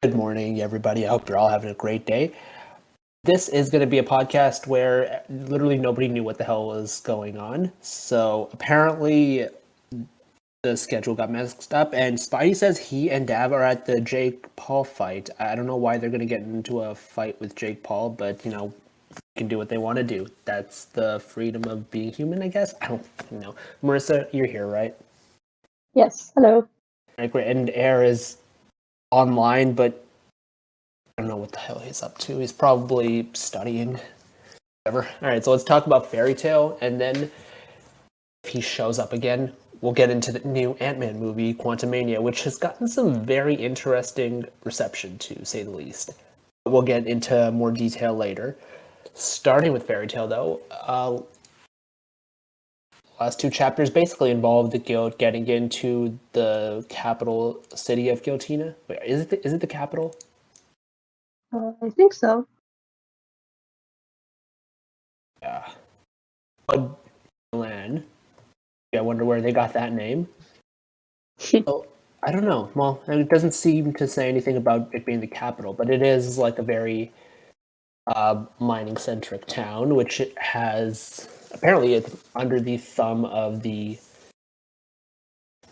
Good morning, everybody. I hope you're all having a great day. This is going to be a podcast where literally nobody knew what the hell was going on. So apparently the schedule got messed up, and Spidey says he and Dav are at the Jake Paul fight. I don't know why they're going to get into a fight with Jake Paul, but they can do what they want to do. That's the freedom of being human, I guess. I don't know. Marissa, you're here, right? Yes, hello. Right, great. And Air is online, but I don't know what the hell he's up to. He's probably studying. Whatever. All right, so let's talk about Fairy Tale, and then if he shows up again, we'll get into the new Ant-Man movie, Quantumania, which has gotten some very interesting reception, to say the least. We'll get into more detail later. Starting with Fairy Tale, though, last two chapters basically involve the guild getting into the capital city of Giltina. Wait, is it the capital? I think so. Yeah. Land. I wonder where they got that name. Oh, I don't know. Well, it doesn't seem to say anything about it being the capital, but it is like a very mining-centric town, which it has apparently it's under the thumb of the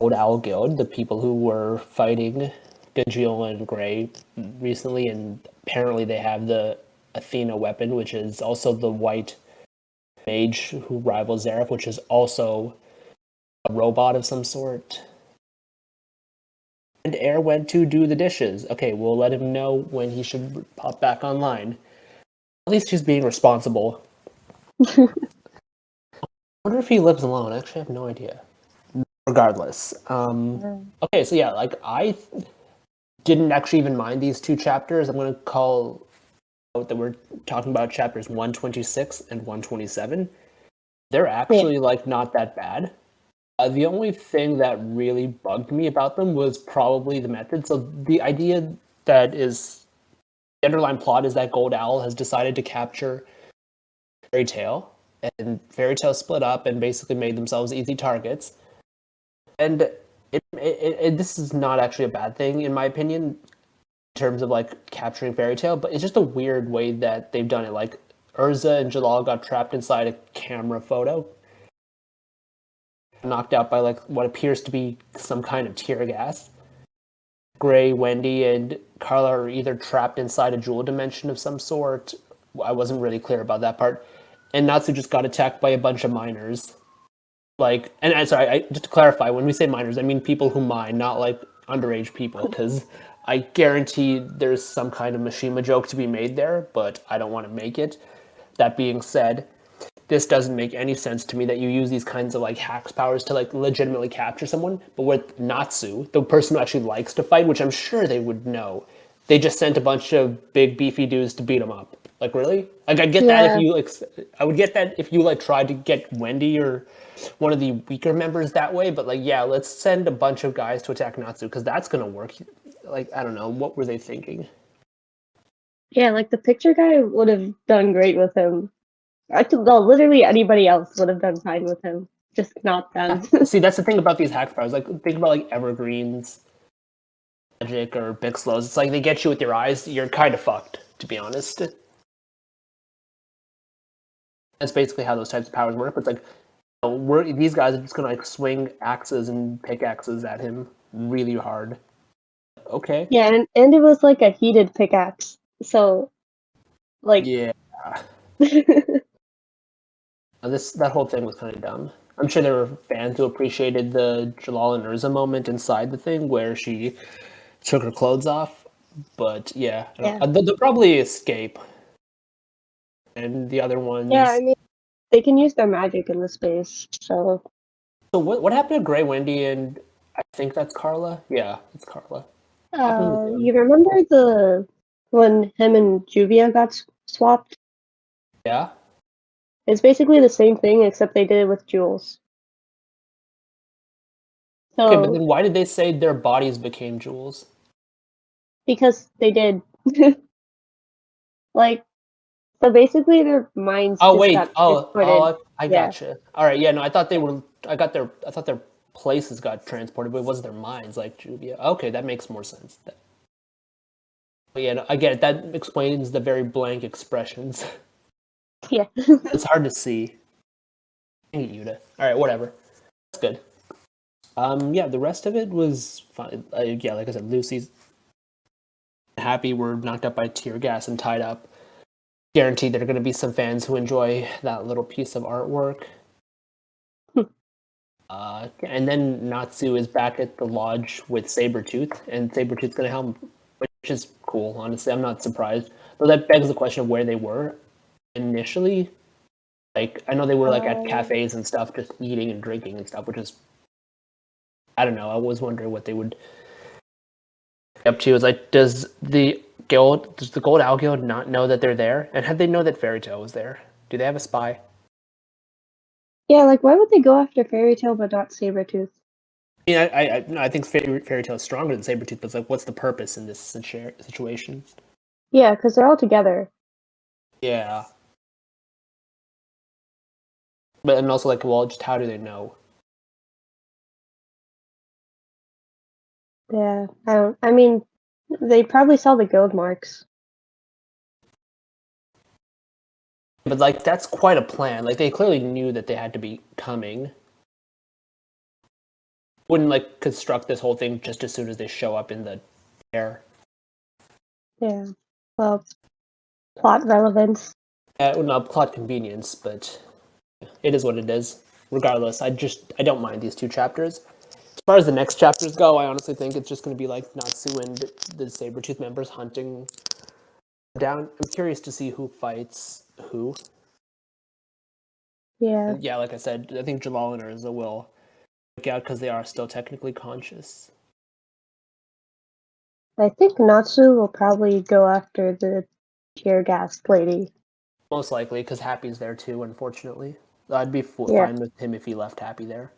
Old Owl Guild, the people who were fighting Gajeel and Grey recently, and apparently they have the Athena weapon, which is also the white mage who rivals Zareth, which is also a robot of some sort. And Air went to do the dishes. Okay, we'll let him know when he should pop back online. At least he's being responsible. I wonder if he lives alone. I actually have no idea. Regardless. Okay, so yeah, like I didn't actually even mind these two chapters. I'm going to call out that we're talking about chapters 126 and 127. They're actually like not that bad. The only thing that really bugged me about them was probably the method. So the idea that is the underlying plot is that Gold Owl has decided to capture Fairy Tale, and Fairy Tale split up and basically made themselves easy targets. And this is not actually a bad thing, in my opinion, in terms of like capturing Fairy Tale, but it's just a weird way that they've done it. Like Urza and Jalal got trapped inside a camera photo, knocked out by like what appears to be some kind of tear gas. Gray, Wendy, and Carla are either trapped inside a jewel dimension of some sort. I wasn't really clear about that part. And Natsu just got attacked by a bunch of miners. Like, and sorry, just to clarify, when we say miners, I mean people who mine, not like underage people, because I guarantee there's some kind of Mishima joke to be made there, but I don't want to make it. That being said, this doesn't make any sense to me that you use these kinds of like hacks powers to like legitimately capture someone. But with Natsu, the person who actually likes to fight, which I'm sure they would know, they just sent a bunch of big beefy dudes to beat him up. Like really? Like I get that if you like, I would get that if you like tried to get Wendy or one of the weaker members that way. But like, yeah, let's send a bunch of guys to attack Natsu because that's gonna work. Like I don't know, what were they thinking? Yeah, like the picture guy would have done great with him. Literally anybody else would have done fine with him, just not them. See, that's the thing about these hack powers. Like, think about like evergreens, magic, or Bixlos. It's like they get you with your eyes. You're kind of fucked, to be honest. That's basically how those types of powers work. But it's like, these guys are just gonna like swing axes and pickaxes at him really hard. Okay. Yeah, and it was like a heated pickaxe, so like Yeah. That whole thing was kind of dumb. I'm sure there were fans who appreciated the Jalal and Urza moment inside the thing where she took her clothes off. But yeah, they'll probably escape. And the other ones. Yeah, I mean they can use their magic in the space, so. So what happened to Gray, Wendy, and I think that's Carla? Yeah, it's Carla. You remember when him and Juvia got swapped? Yeah? It's basically the same thing except they did it with jewels. So, Okay, but then why did they say their bodies became jewels? because they did. Like, so basically their minds Oh just wait, got transported. I Yeah. gotcha. Alright, yeah, no, I thought their places got transported, but it wasn't their minds like Juvia. Okay, that makes more sense. Yeah, no, I get it. That explains the very blank expressions. Yeah. It's hard to see. Dang it, Yuta. All right, whatever. That's good. Yeah, the rest of it was fine. Yeah, like I said, Lucy's happy we're knocked up by tear gas and tied up. Guaranteed there are going to be some fans who enjoy that little piece of artwork. And then Natsu is back at the lodge with Sabretooth, and Sabretooth's going to help him, which is cool, honestly. I'm not surprised. Though that begs the question of where they were initially. Like, I know they were like at cafes and stuff, just eating and drinking and stuff, which is, I don't know. I was wondering what they would be up to. Is like, does the Gold Owl Guild not know that they're there? And had they know that Fairy Tail was there? Do they have a spy? Yeah, like why would they go after Fairy Tail but not Sabretooth? I think Fairy Tail is stronger than Sabretooth, but it's like, what's the purpose in this situation? Yeah, because they're all together. Yeah. But and also like, well, just how do they know? Yeah, I mean, they probably saw the guild marks. But like, that's quite a plan. Like, they clearly knew that they had to be coming. Wouldn't like construct this whole thing just as soon as they show up in the air. Yeah. Well, plot relevance. Not plot convenience, but it is what it is. Regardless, I don't mind these two chapters. As far as the next chapters go, I honestly think it's just going to be like Natsu and the Sabretooth members hunting down. I'm curious to see who fights who. Yeah. And yeah, like I said, I think Jamal and Urza will work out because they are still technically conscious. I think Natsu will probably go after the tear gas lady. Most likely, because Happy's there too, unfortunately. I'd be Yeah. fine with him if he left Happy there.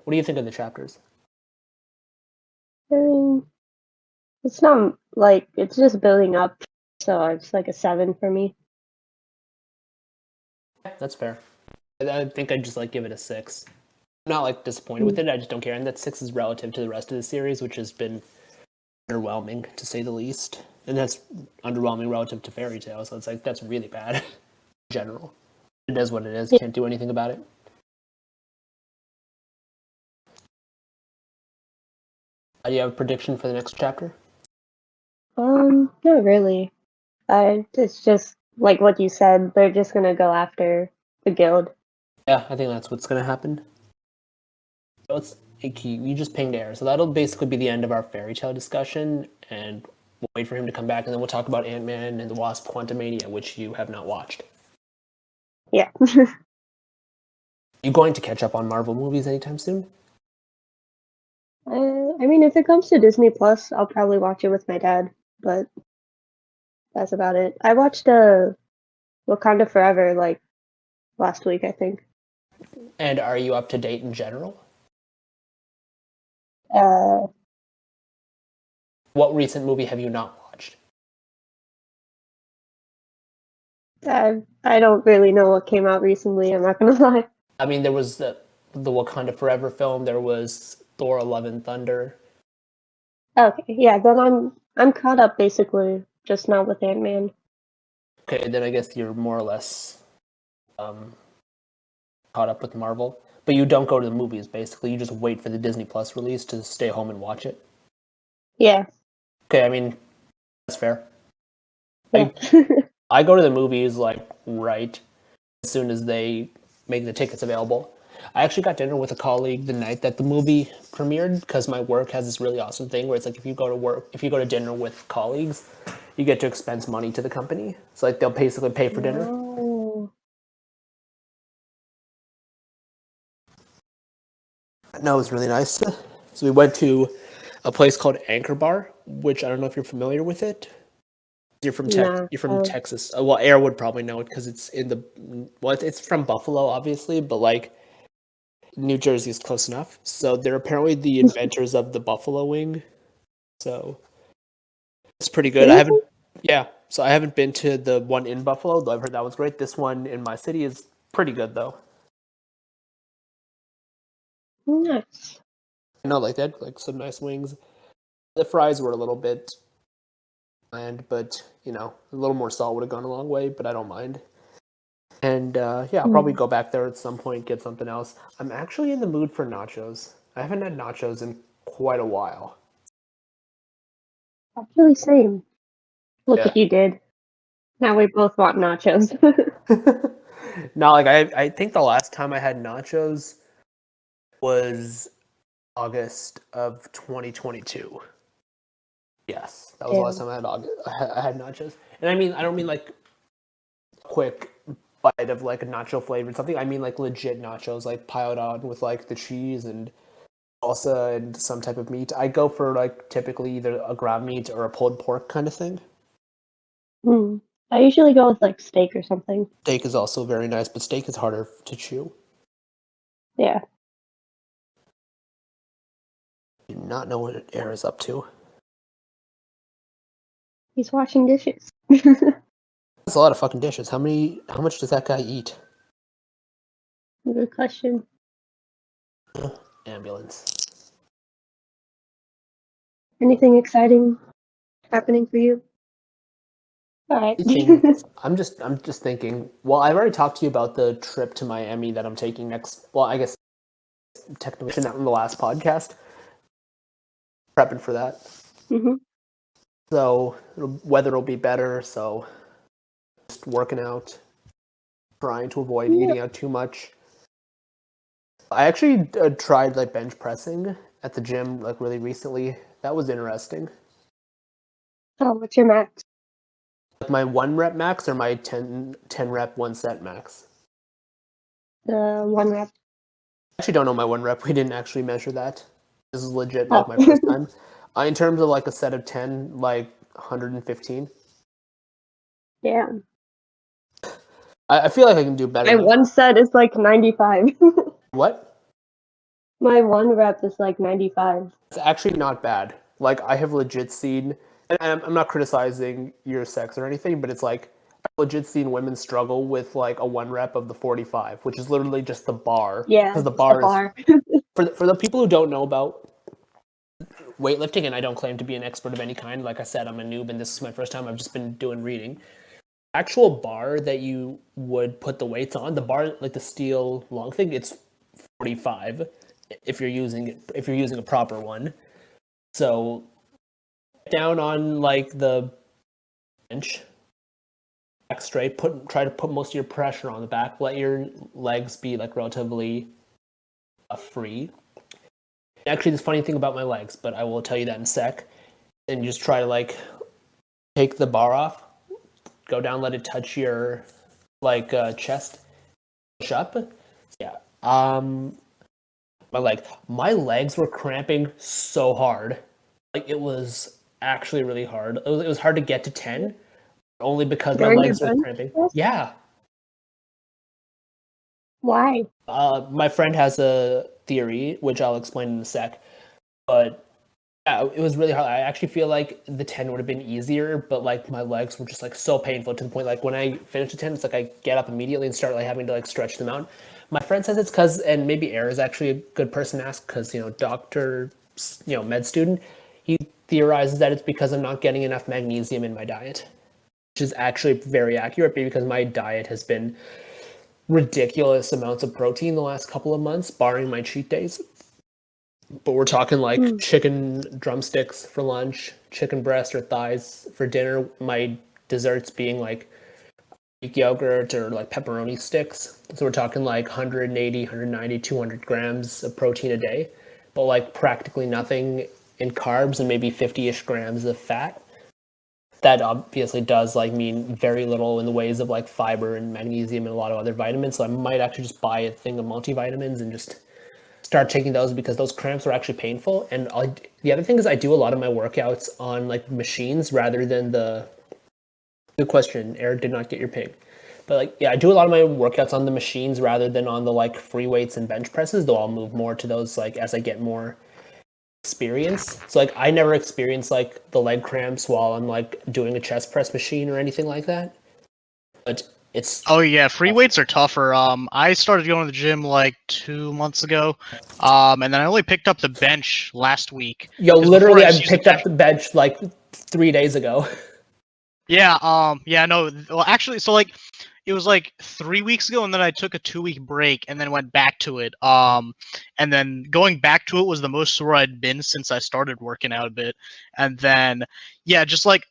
What do you think of the chapters? I mean, it's not like it's just building up, so it's like a 7 for me. That's fair. I think I'd just like give it a 6. I'm not like disappointed with it. I just don't care, and that 6 is relative to the rest of the series, which has been underwhelming to say the least. And that's underwhelming relative to Fairy Tail, so it's like that's really bad in general. It is what it is. Can't do anything about it. Do you have a prediction for the next chapter? Not really. It's just like what you said. They're just gonna go after the guild. Yeah, I think that's what's gonna happen. So it's you just pinged air, so that'll basically be the end of our Fairy Tail discussion, and we'll wait for him to come back, and then we'll talk about Ant-Man and the Wasp: Quantumania, which you have not watched. Yeah. You going to catch up on Marvel movies anytime soon? I mean, if it comes to Disney Plus, I'll probably watch it with my dad, but that's about it. I watched Wakanda Forever like last week, I think. And are you up to date in general? Uh, What recent movie have you not watched? I don't really know what came out recently. I'm not gonna lie. I mean, there was the Wakanda Forever film. There was Thor: Love and Thunder. Okay, yeah, then I'm caught up basically, just not with Ant-Man. Okay, then I guess you're more or less um, caught up with Marvel. But you don't go to the movies, basically. You just wait for the Disney Plus release to stay home and watch it. Yeah. Okay, I mean, that's fair. Yeah. I go to the movies, like, right as soon as they make the tickets available. I actually got dinner with a colleague the night that the movie premiered because my work has this really awesome thing where it's like if you go to dinner with colleagues, you get to expense money to the company. So like they'll basically pay for dinner. Oh. No, it was really nice. So we went to a place called Anchor Bar, which I don't know if you're familiar with it. You're from Nah. You're from Texas. Well, Air would probably know it because it's in the it's from Buffalo, obviously, but like New Jersey is close enough. So they're apparently the inventors of the buffalo wing. So it's pretty good. So I haven't been to the one in Buffalo, though I've heard that was great. This one in my city is pretty good though. Nice. Not like that, like some nice wings. The fries were a little bit bland, but a little more salt would have gone a long way. But I don't mind. And yeah, I'll probably go back there at some point, get something else. I'm actually in the mood for nachos. I haven't had nachos in quite a while. Actually, same. Look Yeah. what you did. Now we both want nachos. No, like I think the last time I had nachos was August of 2022. Yes, that was the last time I had I had nachos. And I don't mean like quick bite of like a nacho flavored something. I mean like legit nachos, like piled on with like the cheese and salsa and some type of meat. I go for like typically either a ground meat or a pulled pork kind of thing. I usually go with like steak or something. Steak is also very nice, but steak is harder to chew. Yeah. I do not know what Air is up to. He's washing dishes. That's a lot of fucking dishes. How much does that guy eat? Good question. Ambulance. Anything exciting happening for you? All right. I'm just thinking. Well, I've already talked to you about the trip to Miami that I'm taking next. Well, I guess technically not in the last podcast. Prepping for that. Mm-hmm. So weather will be better. So just working out, trying to avoid eating out too much. I actually tried like bench pressing at the gym like really recently. That was interesting. Oh, what's your max? Like my 1 rep max or my 10 rep 1 set max? The 1 rep. I actually don't know my 1 rep. We didn't actually measure that. This is legit like Oh. my first time. In terms of like a set of 10, like 115. Yeah. I feel like I can do better. My 1 set is like 95. What? My 1 rep is like 95. It's actually not bad. Like I have legit seen, and I'm not criticizing your sex or anything, but it's like I've legit seen women struggle with like a 1 rep of the 45, which is literally just the bar. Yeah, Because the it's bar the bar. is for the people who don't know about weightlifting, and I don't claim to be an expert of any kind. Like I said, I'm a noob, and this is my first time. I've just been doing reading. Actual bar that you would put the weights on, the bar like the steel long thing, it's 45 if you're using a proper one. So down on like the bench, back straight. Try to put most of your pressure on the back. Let your legs be like relatively free. Actually, this funny thing about my legs, but I will tell you that in a sec. And you just try to like take the bar off, go down, let it touch your like chest, push up. Yeah. My legs were cramping so hard. Like it was actually really hard. It was hard to get to 10 only because my During your legs were bench cramping. press? Yeah. Why? My friend has a theory, which I'll explain in a sec. But yeah, it was really hard. I actually feel like the 10 would have been easier, but like my legs were just like so painful to the point like when I finished the 10, it's like I get up immediately and start like having to like stretch them out. My friend says it's because, and maybe Air is actually a good person to ask because, doctor, med student, he theorizes that it's because I'm not getting enough magnesium in my diet, which is actually very accurate because my diet has been ridiculous amounts of protein the last couple of months, barring my cheat days. But we're talking like chicken drumsticks for lunch, chicken breast or thighs for dinner. My desserts being like Greek yogurt or like pepperoni sticks. So we're talking like 180, 190, 200 grams of protein a day, but like practically nothing in carbs and maybe 50-ish grams of fat. That obviously does like mean very little in the ways of like fiber and magnesium and a lot of other vitamins. So I might actually just buy a thing of multivitamins and just start taking those because those cramps were actually painful. And the other thing is I do a lot of my workouts on like machines rather than the good question. Eric did not get your ping. But like, yeah, I do a lot of my workouts on the machines rather than on the like free weights and bench presses, though I'll move more to those like as I get more experience. So like I never experience like the leg cramps while I'm like doing a chest press machine or anything like that. But It's Oh yeah, free weights are tougher. I started going to the gym like 2 months ago, and then I only picked up the bench last week. yo, 'Cause before literally, I just used the picked up bench. the bench like 3 days ago. Yeah, yeah, no. Well, actually, so like, it was like 3 weeks ago, and then I took a 2 week break, and then went back to it. And then going back to it was the most sore I'd been since I started working out a bit. And then, yeah, just like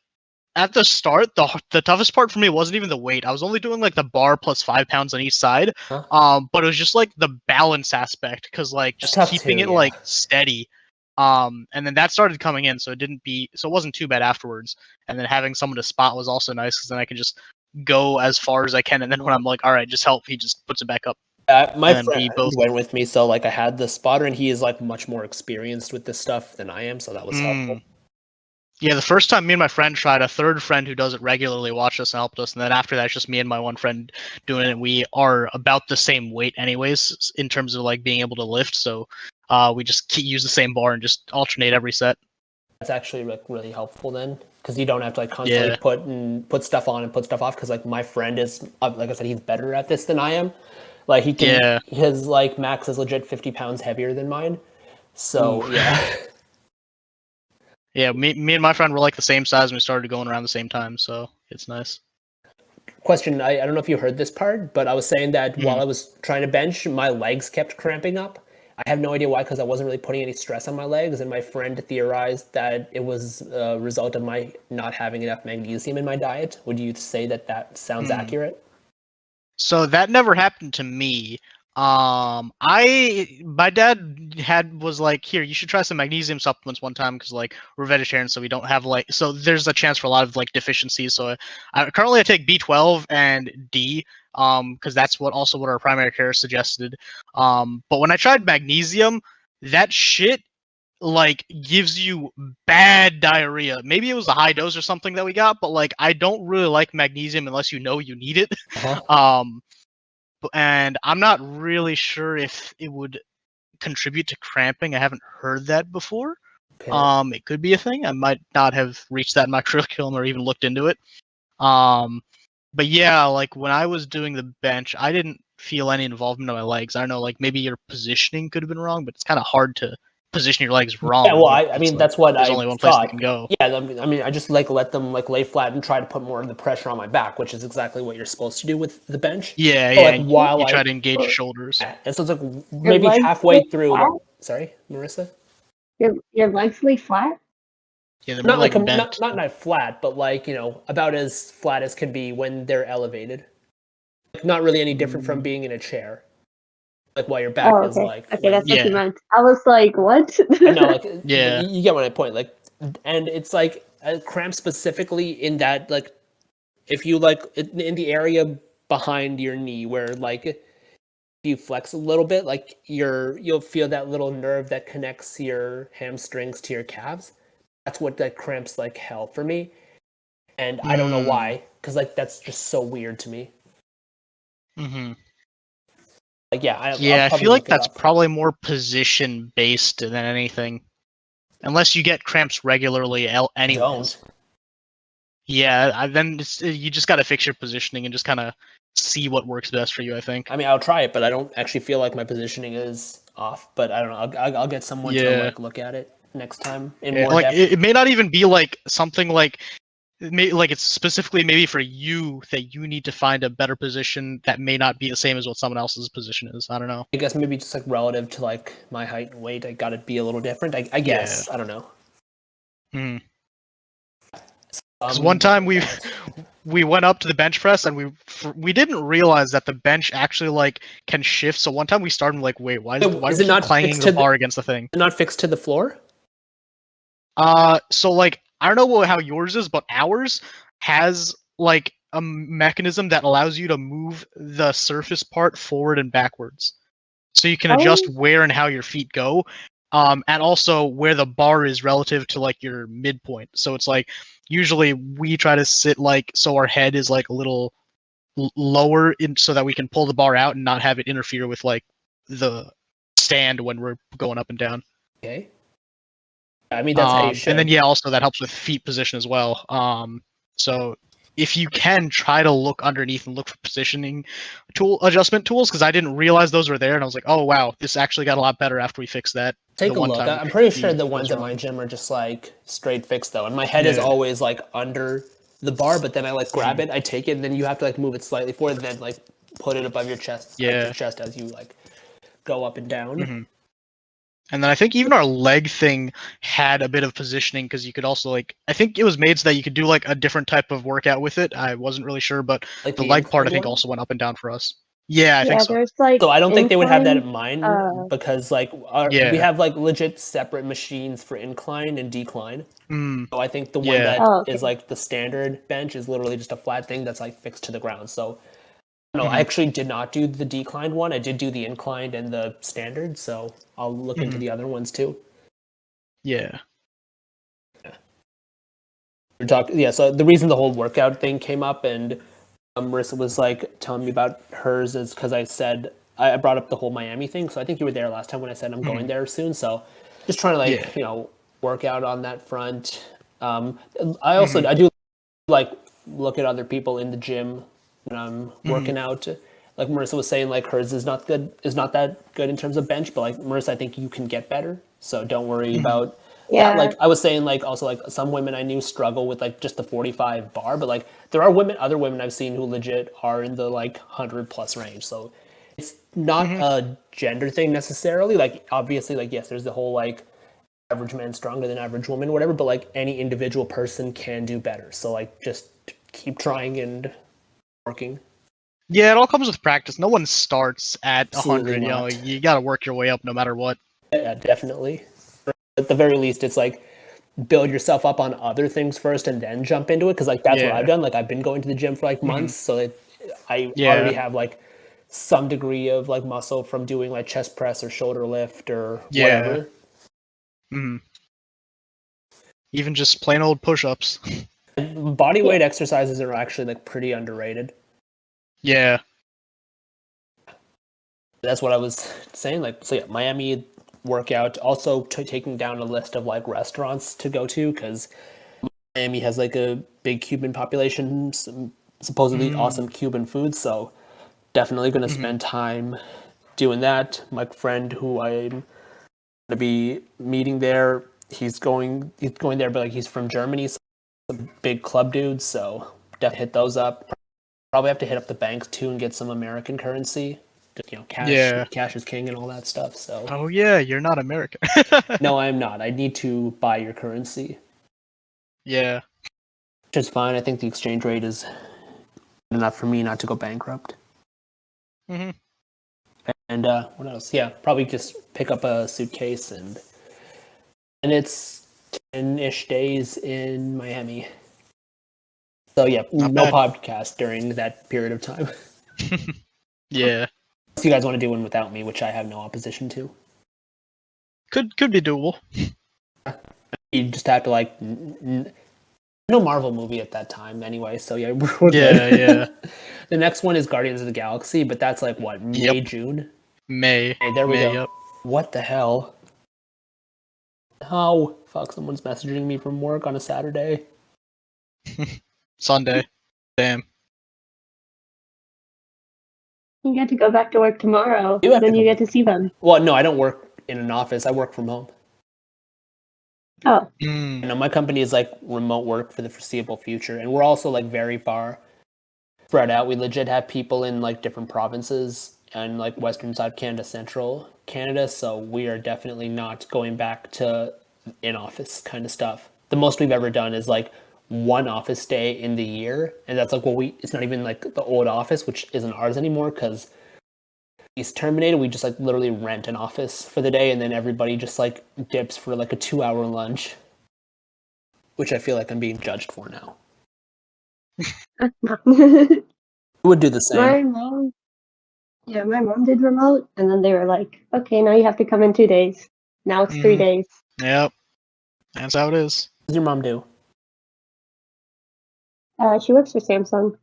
at the start, the toughest part for me wasn't even the weight. I was only doing like the bar plus 5 pounds on each side. Huh? But it was just like the balance aspect, because like It's just tough keeping too, it yeah. like steady. And then that started coming in, so it wasn't too bad afterwards. And then having someone to spot was also nice, because then I can just go as far as I can, and then when I'm like, all right, just help, he just puts it back up, My and then friend we both. went with me, so like I had the spotter, and he is like much more experienced with this stuff than I am, so that was helpful. Yeah, the first time me and my friend tried, a third friend who does it regularly watched us and helped us, and then after that, it's just me and my one friend doing it. And we are about the same weight, anyways, in terms of like being able to lift. So, we just use the same bar and just alternate every set. That's actually like really helpful then, because you don't have to like constantly Yeah, put stuff on and put stuff off. Because like my friend is, like I said, he's better at this than I am. Like yeah. his like max is legit 50 pounds heavier than mine. So Ooh. yeah. Yeah, me and my friend were like the same size, and we started going around the same time, so it's nice. Question, I don't know if you heard this part, but I was saying that while Mhm. I was trying to bench, my legs kept cramping up. I have no idea why, because I wasn't really putting any stress on my legs, and my friend theorized that it was a result of my not having enough magnesium in my diet. Would you say that that sounds Hmm. accurate? So that never happened to me. My dad was like, here, you should try some magnesium supplements one time, because like we're vegetarians, so we don't have like, so there's a chance for a lot of like deficiencies. So currently I take B12 and D, because that's what our primary care suggested. But when I tried magnesium, that shit like gives you bad diarrhea. Maybe it was a high dose or something that we got, but like I don't really like magnesium unless you know you need it. Uh-huh. Um, and I'm not really sure if it would contribute to cramping. I haven't heard that before. Okay. It could be a thing. I might not have reached that in my curriculum or even looked into it. Um, but yeah, like when I was doing the bench, I didn't feel any involvement of my legs. I don't know, like maybe your positioning could have been wrong, but it's kind of hard to position your legs Yeah, wrong well, when I it's mean, like that's what there's I only one place they thought. can go. Yeah, I mean, I just like let them like lay flat and try to put more of the pressure on my back, which is exactly what you're supposed to do with the bench. Yeah, So, yeah. like while You I, try to engage your shoulders. yeah, and so it's like Your maybe legs halfway lay through. flat? Sorry, Marissa. Your legs lay flat? Yeah, they're more Not like like bent. not flat, but like about as flat as can be when they're elevated. Like, not really any different from being in a chair. Like while your back Oh, is okay. like Okay, when that's what you Yeah, meant. I was like, what? I know, like, but yeah. you get what I point. Like, and it's like a cramp specifically in that, like, if you like in the area behind your knee, where like if you flex a little bit, like you'll feel that little nerve that connects your hamstrings to your calves. That's what that cramps like hell for me, and I don't know Mm. why, because like that's just so weird to me. Hmm. Like, yeah, I'll Yeah, I probably feel like look it that's up. probably more position based than anything. Unless you get cramps regularly, Don't. anyways. Yeah, then you just gotta fix your positioning and just kind of see what works best for you, I think. I mean, I'll try it, but I don't actually feel like my positioning is off. But I don't know. I'll get someone to Yeah. like look at it next time in Yeah, more like depth. it may not even be like something like like it's specifically maybe for you that you need to find a better position that may not be the same as what someone else's position is. I don't know. I guess maybe just like relative to like my height and weight, I got to be a little different. I Yeah. guess I don't know. Because one time we went up to the bench press and we didn't realize that the bench actually like can shift. So one time we started like, wait, why do is we it keep not clanging fixed the to the bar against the thing? not fixed to the floor? So like I don't know how yours is, but ours has like a mechanism that allows you to move the surface part forward and backwards. So you can adjust Oh, where and how your feet go, and also where the bar is relative to like your midpoint. So it's like usually we try to sit like so our head is like a little lower in so that we can pull the bar out and not have it interfere with like the stand when we're going up and down. Okay. I mean, that's how you And then should. yeah, also that helps with feet position as well. So if you can, try to look underneath and look for positioning adjustment tools, because I didn't realize those were there, and I was like, oh wow, this actually got a lot better after we fixed that. Take the a one look. time I'm pretty we sure the was ones at my wrong. gym are just like straight fixed though, and my head is Yeah. always like under the bar. But then I like grab it, I take it, and then you have to like move it slightly forward, and then like put it above your chest, like Yeah. your chest as you like go up and down. Mhm. And then I think even our leg thing had a bit of positioning, because you could also like, I think it was made so that you could do like a different type of workout with it. I wasn't really sure, but Like the the leg part I inclined think one? also went up and down for us. Yeah, I think Yeah, so. there's like So I don't think they would have that in incline, mind because like we Yeah. have like legit separate machines for incline and decline. Mm, So I think the one yeah. that Oh, okay. is like the standard bench is literally just a flat thing that's like fixed to the ground. So no, I Mhm. actually did not do the declined one. I did do the inclined and the standard. So I'll look into Mhm. the other ones too. Yeah. Yeah. So the reason the whole workout thing came up and Marissa was like telling me about hers is because I said I brought up the whole Miami thing. So I think you were there last time when I said I'm going Mhm. there soon. So just trying to Yeah. like work out on that front. I also Mhm. I do like look at other people in the gym when I'm Mhm. working out. Like Marissa was saying, like hers is not that good in terms of bench, but like Marissa, I think you can get better. So don't worry Mhm. about that. Yeah. Like I was saying, like also like some women I knew struggle with like just the 45 bar, but like there are other women I've seen who legit are in the like 100+ range. So it's not Mhm. a gender thing necessarily. Like obviously, like yes, there's the whole like average man stronger than average woman, whatever. But like any individual person can do better. So like just keep trying and working. Yeah, it all comes with practice. No one starts at Absolutely 100. You know, not. you got to work your way up no matter what. Yeah, definitely. At the very least, it's like build yourself up on other things first and then jump into it. Because like that's what I've Yeah. done. Like I've been going to the gym for like Mhm. months, so I already Yeah. have like some degree of like muscle from doing like chest press or shoulder lift or Yeah. whatever. Mhm. Even just plain old push-ups. Body Yeah. weight exercises are actually like pretty underrated. Yeah. That's what I was saying. Like, so yeah, Miami workout. Also, taking down a list of like restaurants to go to because Miami has like a big Cuban population, some supposedly Mm. awesome Cuban food. So definitely going to Mhm. spend time doing that. My friend who I'm going to be meeting there, he's going there, but like he's from Germany, so a big club dude. So definitely hit those up. Probably have to hit up the banks too and get some American currency. Just, Yeah. cash is king and all that stuff. So Oh yeah, you're not American. no, I'm not. I need to buy your currency, Yeah. which is fine. I think the exchange rate is good enough for me not to go bankrupt. Mhm. And what else? Yeah, probably just pick up a suitcase and it's 10-ish days in Miami. So yeah, Not no bad. podcast during that period of time. Yeah. If you guys want to do one without me, which I have no opposition to, Could be doable. you just have to like no Marvel movie at that time anyway. So yeah, we're Yeah, good. yeah. The next one is Guardians of the Galaxy, but that's like what Yep. May, June. May. Hey, there we May, go. yep. What the hell? Oh fuck! Someone's messaging me from work on a Saturday. Sunday. Damn. You get to go back to work tomorrow. You have Then to you go get to see them. Well, no, I don't work in an office. I work from home. Oh, Mm. You know, my company is like remote work for the foreseeable future, and we're also like very far spread out. We legit have people in like different provinces and like western side Canada, central Canada. So we are definitely not going back to in office kind of stuff. The most we've ever done is like one office day in the year, and that's like it's not even like the old office, which isn't ours anymore because he's terminated. We just like literally rent an office for the day, and then everybody just like dips for like a 2-hour lunch, which I feel like I'm being judged for now. my Who would do the same? mom. Yeah, my mom did remote, and then they were like, "Okay, now you have to come in 2 days. Now it's 3 days." Yep. That's how it is. What does your mom do? She works for Samsung.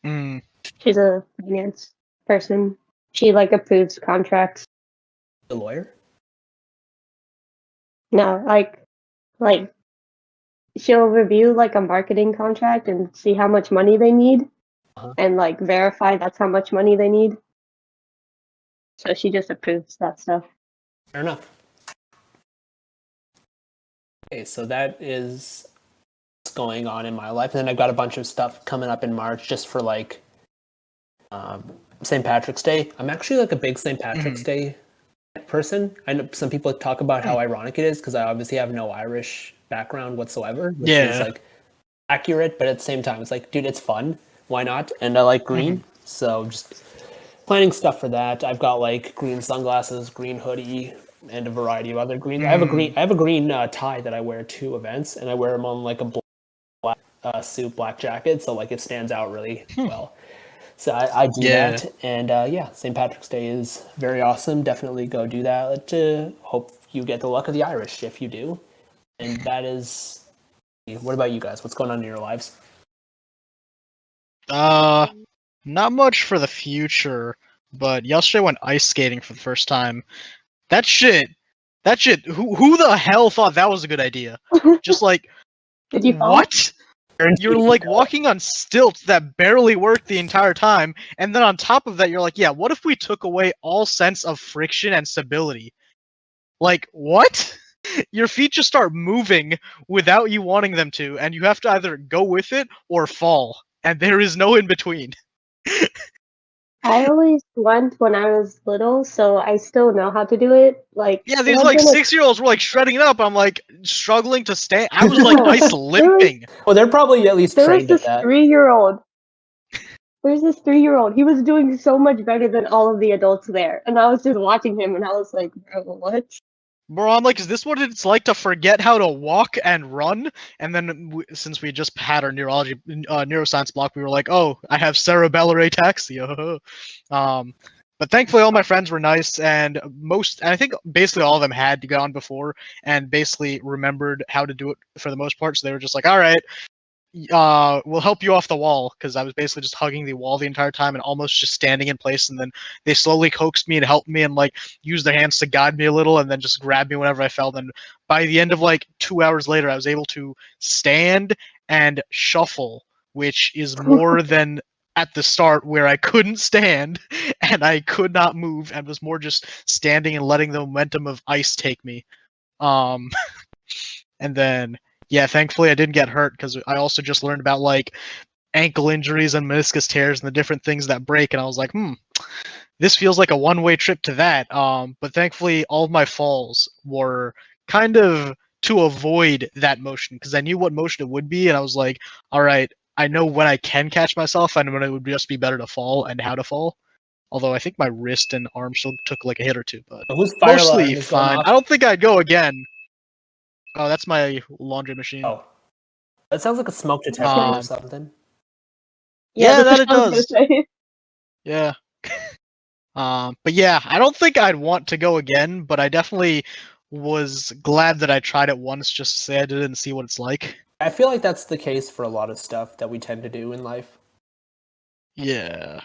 Mm. She's a finance person. She like approves contracts. The lawyer? No, like she'll review like a marketing contract and see how much money they need, and like verify that's how much money they need. So she just approves that stuff. Fair enough. Okay, so that is what's going on in my life. And then I've got a bunch of stuff coming up in March just for like St. Patrick's Day. I'm actually like a big St. Patrick's Day person. I know some people talk about how ironic it is because I obviously have no Irish background whatsoever, which is like accurate, but at the same time, it's like, dude, it's fun. Why not? And I like green, so just planning stuff for that. I've got like green sunglasses, green hoodie, and a variety of other greens. I have a green tie that I wear to events, and I wear them on like a black suit, black jacket, so like it stands out really well. So I do that, and yeah, St. Patrick's Day is very awesome. Definitely go do that. Hope you get the luck of the Irish if you do. And that is. What about you guys? What's going on in your lives? Not much for the future, but yesterday I went ice skating for the first time. That shit. Who the hell thought that was a good idea? Just like, Did you fall? what? You're like walking on stilts that barely worked the entire time, and then on top of that, you're like, yeah, what if we took away all sense of friction and stability? Like, what? Your feet just start moving without you wanting them to, and you have to either go with it or fall, and there is no in between. I always went when I was little, so I still know how to do it. Like, yeah, these like 6-year-olds were like shredding it up. I'm like struggling to stand. I was like ice limping. Well, they're probably at least trained at that. There's this 3-year-old. He was doing so much better than all of the adults there, and I was just watching him, and I was like, bro, what? Bro, I'm like, is this what it's like to forget how to walk and run? And then, since we just had our neuroscience block, we were like, oh, I have cerebellar ataxia. But thankfully, all my friends were nice, and I think basically all of them had gone before and basically remembered how to do it for the most part. So they were just like, all right, we'll help you off the wall, because I was basically just hugging the wall the entire time and almost just standing in place, and then they slowly coaxed me and helped me and like used their hands to guide me a little and then just grabbed me whenever I fell. And by the end of like 2 hours later, I was able to stand and shuffle, which is more than at the start where I couldn't stand and I could not move and was more just standing and letting the momentum of ice take me. And then yeah, thankfully I didn't get hurt, because I also just learned about like ankle injuries and meniscus tears and the different things that break, and I was like, this feels like a one-way trip to that. But thankfully all of my falls were kind of to avoid that motion, because I knew what motion it would be, and I was like, all right, I know when I can catch myself and when it would just be better to fall and how to fall. Although I think my wrist and arm still took like a hit or two, but mostly fine. I don't think I'd go again. Oh, that's my laundry machine. Oh, that sounds like a smoke detector or something. Yeah, that it does. Yeah. But yeah, I don't think I'd want to go again, but I definitely was glad that I tried it once just to say I did it and see what it's like. I feel like that's the case for a lot of stuff that we tend to do in life. Yeah.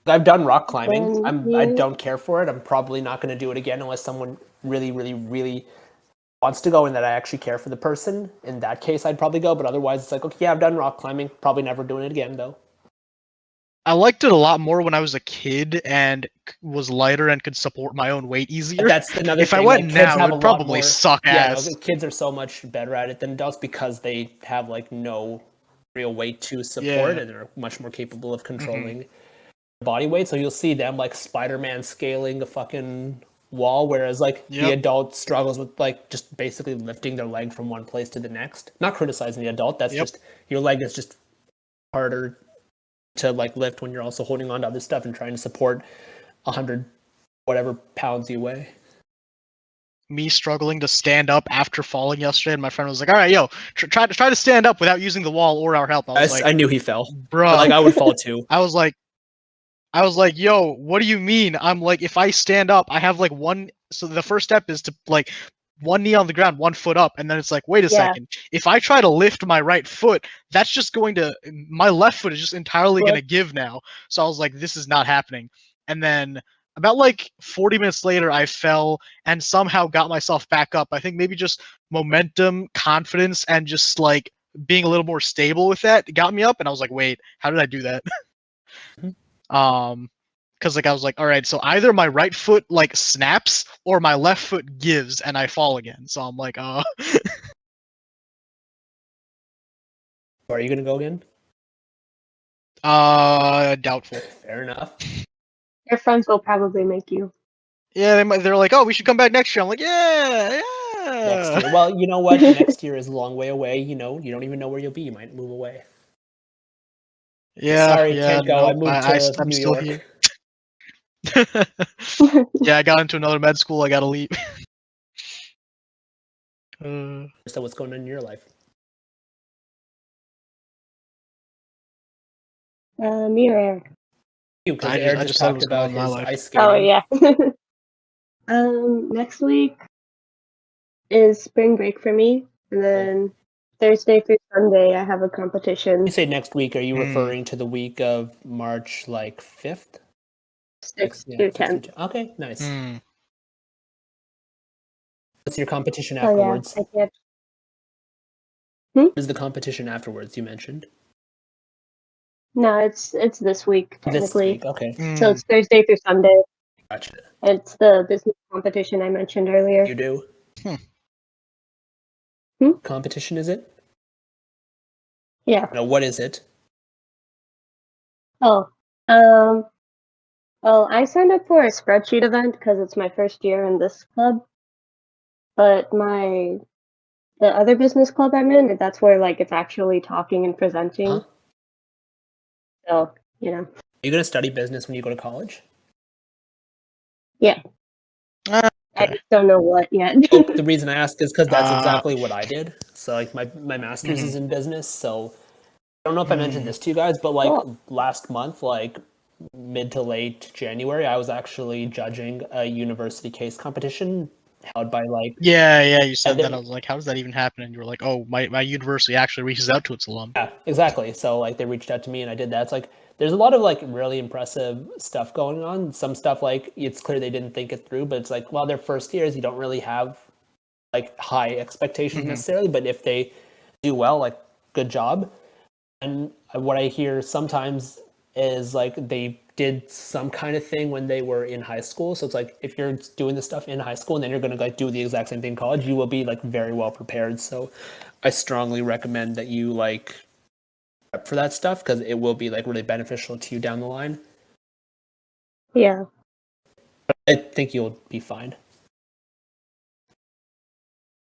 I've done rock climbing. I don't care for it. I'm probably not going to do it again unless someone really, really, really wants to go and that I actually care for the person. In that case, I'd probably go. But otherwise, it's like, okay, yeah, I've done rock climbing. Probably never doing it again, though. I liked it a lot more when I was a kid and was lighter and could support my own weight easier. That's another if thing. I went like, now, it would probably suck ass. Kids are so much better at it than adults because they have like no real weight to support, and they're much more capable of controlling body weight. So you'll see them like Spider-Man scaling a fucking wall, whereas like the adult struggles with like just basically lifting their leg from one place to the next. Not criticizing the adult. That's just your leg is just harder to like lift when you're also holding on to other stuff and trying to support 100 whatever pounds you weigh. Me struggling to stand up after falling yesterday, and my friend was like, all right, yo, try to stand up without using the wall or our help. I knew he fell, bro. But, like I would fall too. I was like, yo, what do you mean? I'm like, if I stand up, I have like one. So the first step is to like one knee on the ground, 1 foot up, and then it's like, wait a second. If I try to lift my right foot, that's just going to, my left foot is just entirely going to give now. So I was like, this is not happening. And then about like 40 minutes later, I fell and somehow got myself back up. I think maybe just momentum, confidence, and just like being a little more stable with that got me up. And I was like, wait, how did I do that? Because like I was like, all right, so either my right foot like snaps or my left foot gives and I fall again. So I'm like, Are you gonna go again? Doubtful. Fair enough. Your friends will probably make you. Yeah, they're like, oh, we should come back next year. I'm like, yeah. Next year. Well, you know what? Next year is a long way away. You know, you don't even know where you'll be. You might move away. Yeah, Sorry, yeah, can't go. nope, I moved to I'm New still York. here. Yeah, I got into another med school. I gotta leave. So what's going on in your life? Me or Eric? You, because I Eric just just said talked what's going on about in my his life. ice skating. Oh yeah. Next week is spring break for me, and then Thursday through Sunday I have a competition. When you say next week, are you Hmm. referring to the week of March, like 5th? 6th Yeah, through 6th 10th. Okay, nice. Hmm. What's your competition Oh yeah, afterwards? I can't. What is the competition afterwards you mentioned? No, it's this week This technically. week, okay. So it's Thursday through Sunday. Gotcha. It's the business competition I mentioned earlier. You do? Hmm? Competition, is it? Yeah. No, what is it? Oh. Well, I signed up for a spreadsheet event because it's my first year in this club. But the other business club I'm in, that's where like it's actually talking and presenting. Huh? So, you know. Are you going to study business when you go to college? Yeah. Okay. I just don't know what yet. Oh, the reason I ask is because that's Uh, exactly what I did. So, like, my master's is in business. So, I don't know if I mentioned this to you guys, but like Cool. last month, like mid to late January, I was actually judging a university case competition held by like yeah, you said there- that. I was like, how does that even happen? And you were like, oh, my university actually reaches out to its alum. yeah, exactly. So like they reached out to me and I did that. It's like there's a lot of like really impressive stuff going on. Some stuff like it's clear they didn't think it through, but it's like well, their first years you don't really have like high expectations necessarily, but if they do well, like good job. And what I hear sometimes is like they did some kind of thing when they were in high school. So it's like if you're doing this stuff in high school and then you're going to like do the exact same thing in college, you will be like very well prepared. So I strongly recommend that you like prep for that stuff because it will be like really beneficial to you down the line. Yeah. I think you'll be fine.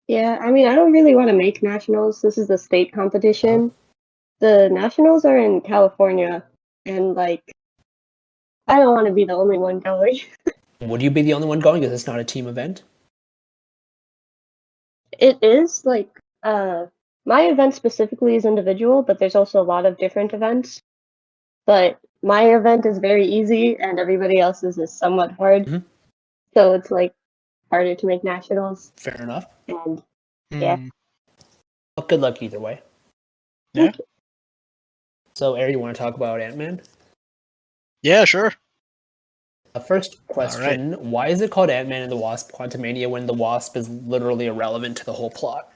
Yeah, I mean, I don't really want to make nationals. This is the state competition. The nationals are in California, and like, I don't want to be the only one going. Would you be the only one going? Because it's not a team event. It is like, my event specifically is individual, but there's also a lot of different events. But my event is very easy, and everybody else's is somewhat hard. Mhm. So it's like harder to make nationals. Fair enough. And yeah. Well, good luck either way. Yeah. So, Ari, you want to talk about Ant-Man? Yeah, sure. First question, why is it called Ant-Man and the Wasp Quantumania when the Wasp is literally irrelevant to the whole plot?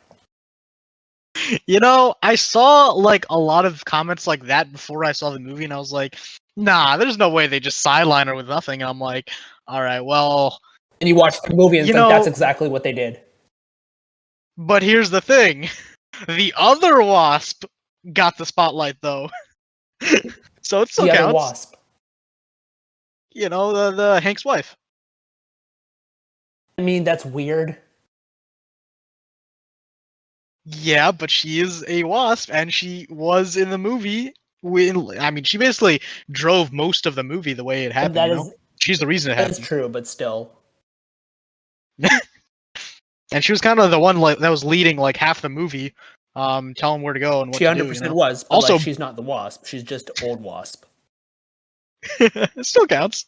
You know, I saw like a lot of comments like that before I saw the movie, and I was like, nah, there's no way they just sideline her with nothing. And I'm like, all right, well. And you watch the movie and it's You like, that's know- exactly what they did. But here's the thing: the other Wasp got the spotlight, though. So it still The other counts. Wasp. You know, the Hank's wife. I mean, that's weird. Yeah, but she is a Wasp, and she was in the movie. I mean, she basically drove most of the movie the way it happened. That you know? She's the reason it That's happened. true, but still. And she was kind of the one like that was leading like half the movie, telling where to go and what She to 100% do. You know? was, but Also, like, she's not the Wasp. She's just old Wasp. it still counts.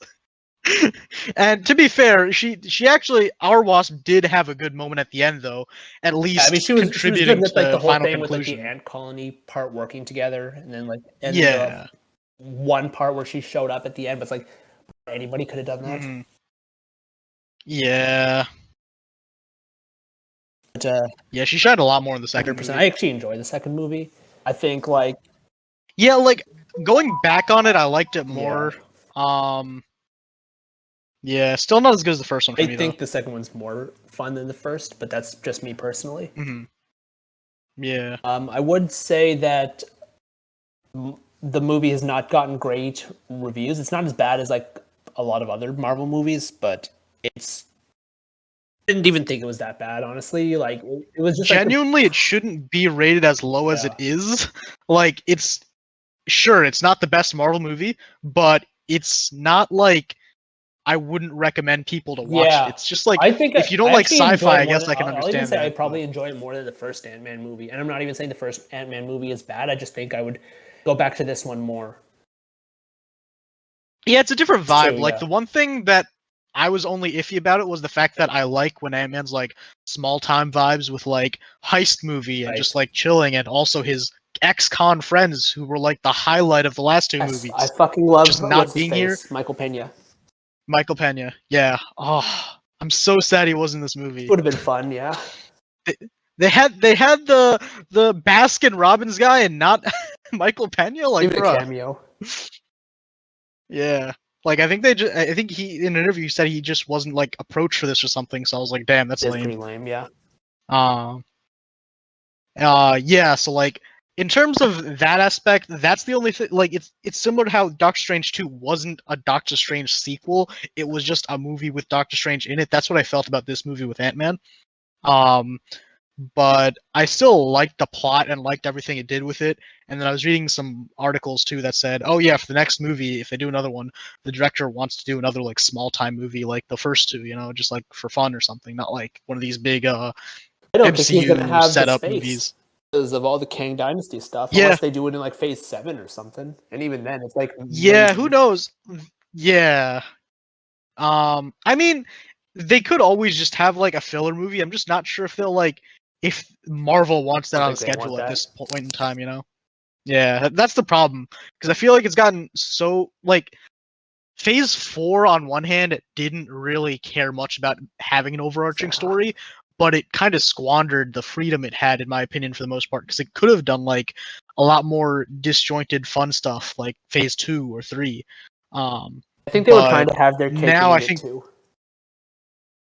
And to be fair, she actually our Wasp did have a good moment at the end, though. At least Yeah, I mean, she was good contributing with to like the the whole final thing with like the conclusion. ant colony part working together, and then like and then Yeah. the one part where she showed up at the end, but it's like anybody could have done that. Mhm. Yeah. But Yeah, she shined a lot more in the second 100%. movie. I actually enjoyed the second movie. I think like Yeah, like going back on it, I liked it more. Yeah. Yeah, still not as good as the first one for I me think the second one's more fun than the first, but that's just me personally. though. Yeah. I would say that the movie has not gotten great reviews. It's not as bad as like a lot of other Marvel movies, but it's I didn't even think it was that bad, honestly. Like it was just Genuinely, it shouldn't be rated as low as it is. Like, it's sure it's not the best Marvel movie, but it's not like I wouldn't recommend people to watch it. Yeah, It's just like I think if you don't I like actually enjoy sci-fi, it I more guess than I can I'll even understand say I that. probably But enjoy it more than the first Ant-Man movie. And I'm not even saying the first Ant-Man movie is bad. I just think I would go back to this one more. yeah, it's a different It's true, vibe. Like yeah. the one thing that I was only iffy about it was the fact that I like when Ant-Man's like small time vibes with like heist movie and Right. just like chilling, and also his ex-con friends who were like the highlight of the last two Yes, I movies fucking love just what's not his being here. face, Michael Pena. Michael Pena, yeah. Oh, I'm so sad he was in this movie. Would have been fun, yeah. They had the Baskin Robbins guy and not Michael Pena. Like, Even a bruh. cameo. Yeah. Like I think he in an interview said he just wasn't like approached for this or something. So I was like, damn, that's It's lame. pretty lame, yeah. Um. Yeah. So like in terms of that aspect, that's the only thing. Like it's similar to how Doctor Strange 2 wasn't a Doctor Strange sequel. It was just a movie with Doctor Strange in it. That's what I felt about this movie with Ant-Man. Um. But I still liked the plot and liked everything it did with it. And then I was reading some articles too that said, "Oh yeah, for the next movie, if they do another one, the director wants to do another like small time movie like the first two, just like for fun or something, not like one of these big I don't think he's gonna MCU have the setup space movies." because of all the Kang Dynasty stuff, Yeah, unless they do it in like phase 7 or something. And even then it's like yeah, who maybe. knows? Yeah. I mean, they could always just have like a filler movie. I'm just not sure if they'll like if Marvel wants I that don't on the think they want schedule at that. this point in time. Yeah, that's the problem. Because I feel like it's gotten so like Phase 4 on one hand it didn't really care much about having an overarching Yeah. story, but it kind of squandered the freedom it had, in my opinion, for the most part, because it could have done like a lot more disjointed fun stuff like Phase 2 or 3. I think they were trying But to have their cake now and I eat it think too,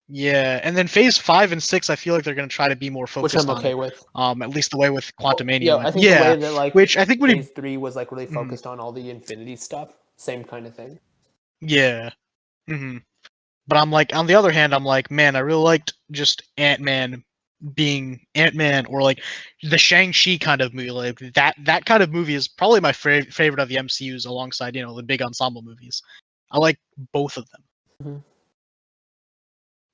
yeah, and then Phase 5 and 6 I feel like they're going to try to be more which focused I'm on okay it. with. At least the way with Quantumania Yeah, went. I think the Yeah, way that like which I think would phase 3 was like really mhm, focused on all the Infinity stuff, same kind of thing. yeah. hmm But I'm like, on the other hand, I'm like, man, I really liked just Ant-Man being Ant-Man, or like the Shang-Chi kind of movie. Like that kind of movie is probably my favorite of the MCU's, alongside the big ensemble movies. I like both of them. Mhm.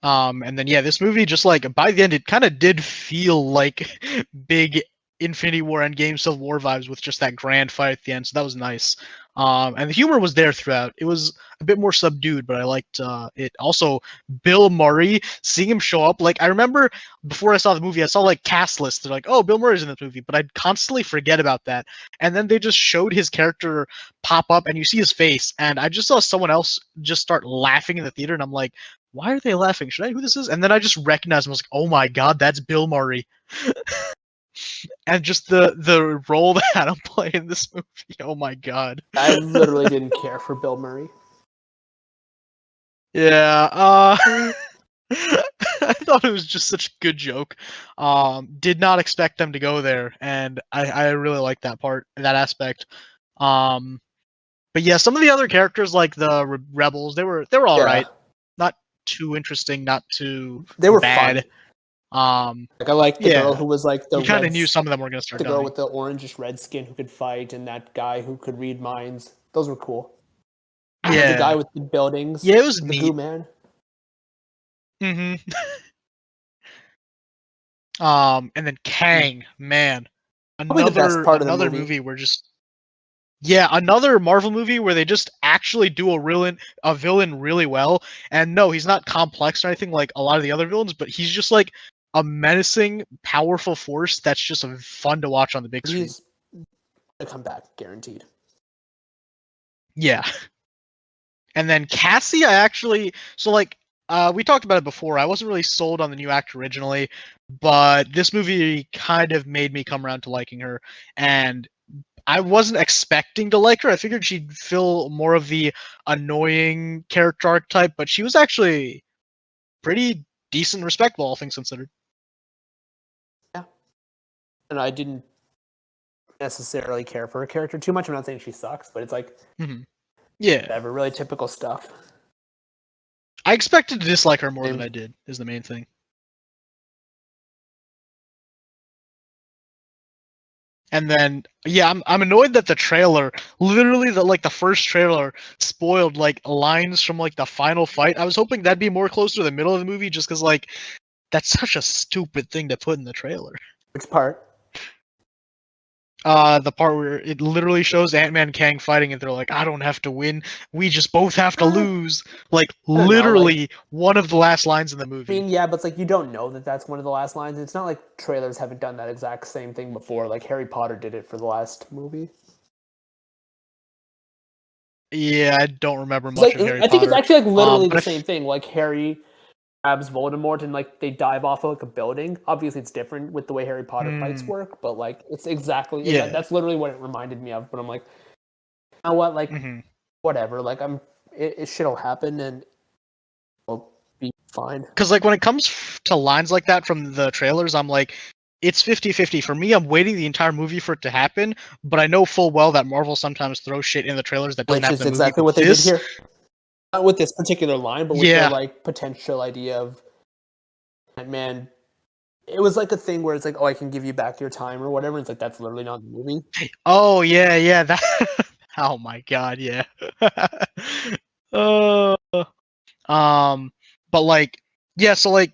And then yeah, this movie just like by the end, it kind of did feel like big Infinity War Endgame Civil War vibes with just that grand fight at the end. So that was nice. And the humor was there throughout. It was a bit more subdued, but I liked it. Also, Bill Murray, seeing him show up. Like I remember before I saw the movie, I saw like cast lists. They're like, "Oh, Bill Murray's in this movie," but I'd constantly forget about that. And then they just showed his character pop up, and you see his face, and I just saw someone else just start laughing in the theater, and I'm like, why are they laughing? Should I know who this is? And then I just recognized him. I was like, oh my god, that's Bill Murray. And just the role that Adam play in this movie. Oh my god. I literally didn't care for Bill Murray. Yeah. I thought it was just such a good joke. Did not expect them to go there, and I really like that part, that aspect. Um, but yeah, some of the other characters like the rebels, they were all Yeah, right. Not too interesting, not too they were fun. bad. Um, Like I liked the girl yeah, who was like you kind of knew some of them were gonna start the girl dying. with the orangish red skin who could fight, and that guy who could read minds. Those were cool. And the guy Yeah, with the buildings, yeah, it was the goo neat. man. hmm and then Kang, man, Probably the best part of the another movie. movie where just yeah, another Marvel movie where they just actually do a villain really well. And no, he's not complex or anything like a lot of the other villains, but he's just like a menacing, powerful force that's just fun to watch on the big screen. He's a comeback guaranteed. Yeah. And then Cassie, I actually so like we talked about it before. I wasn't really sold on the new actor originally, but this movie kind of made me come around to liking her. And I wasn't expecting to like her. I figured she'd fill more of the annoying character archetype, but she was actually pretty decent, respectable, all things considered. And I didn't necessarily care for her character too much. I'm not saying she sucks, but it's like, Yeah. whatever, really typical stuff. I expected to dislike her more Same. than I did, is the main thing. And then, yeah, I'm annoyed that the trailer, literally the first trailer, spoiled like lines from like the final fight. I was hoping that'd be more close to the middle of the movie, just because like that's such a stupid thing to put in the trailer. Which part? The part where it literally shows Ant-Man and Kang fighting, and they're like, "I don't have to win. We just both have to lose." Like don't know, literally one of the last lines in the movie. I mean, yeah, but it's like you don't know that that's one of the last lines. It's not like trailers haven't done that exact same thing before. Like Harry Potter did it for the last movie. Yeah, I don't remember much Like, of Harry I think Potter. it's actually like literally but the if- same thing. Like Harry grabs Voldemort and like they dive off of like a building. Obviously, it's different with the way Harry Potter fights work, but like it's exactly Yeah. that's literally what it reminded me of. But I'm like, you know what? Like, whatever. Like it shit'll happen and it'll be fine. Because like when it comes to lines like that from the trailers, I'm like, it's 50-50. For me, I'm waiting the entire movie for it to happen, but I know full well that Marvel sometimes throws shit in the trailers that doesn't Which happen is in the exactly movie. what they did here. Not with this particular line, but with Yeah. the like potential idea of Ant-Man. It was like a thing where it's like, oh, I can give you back your time or whatever. It's like that's literally not the movie. Oh yeah, that. Oh my god, yeah. uh, but like, yeah. So like,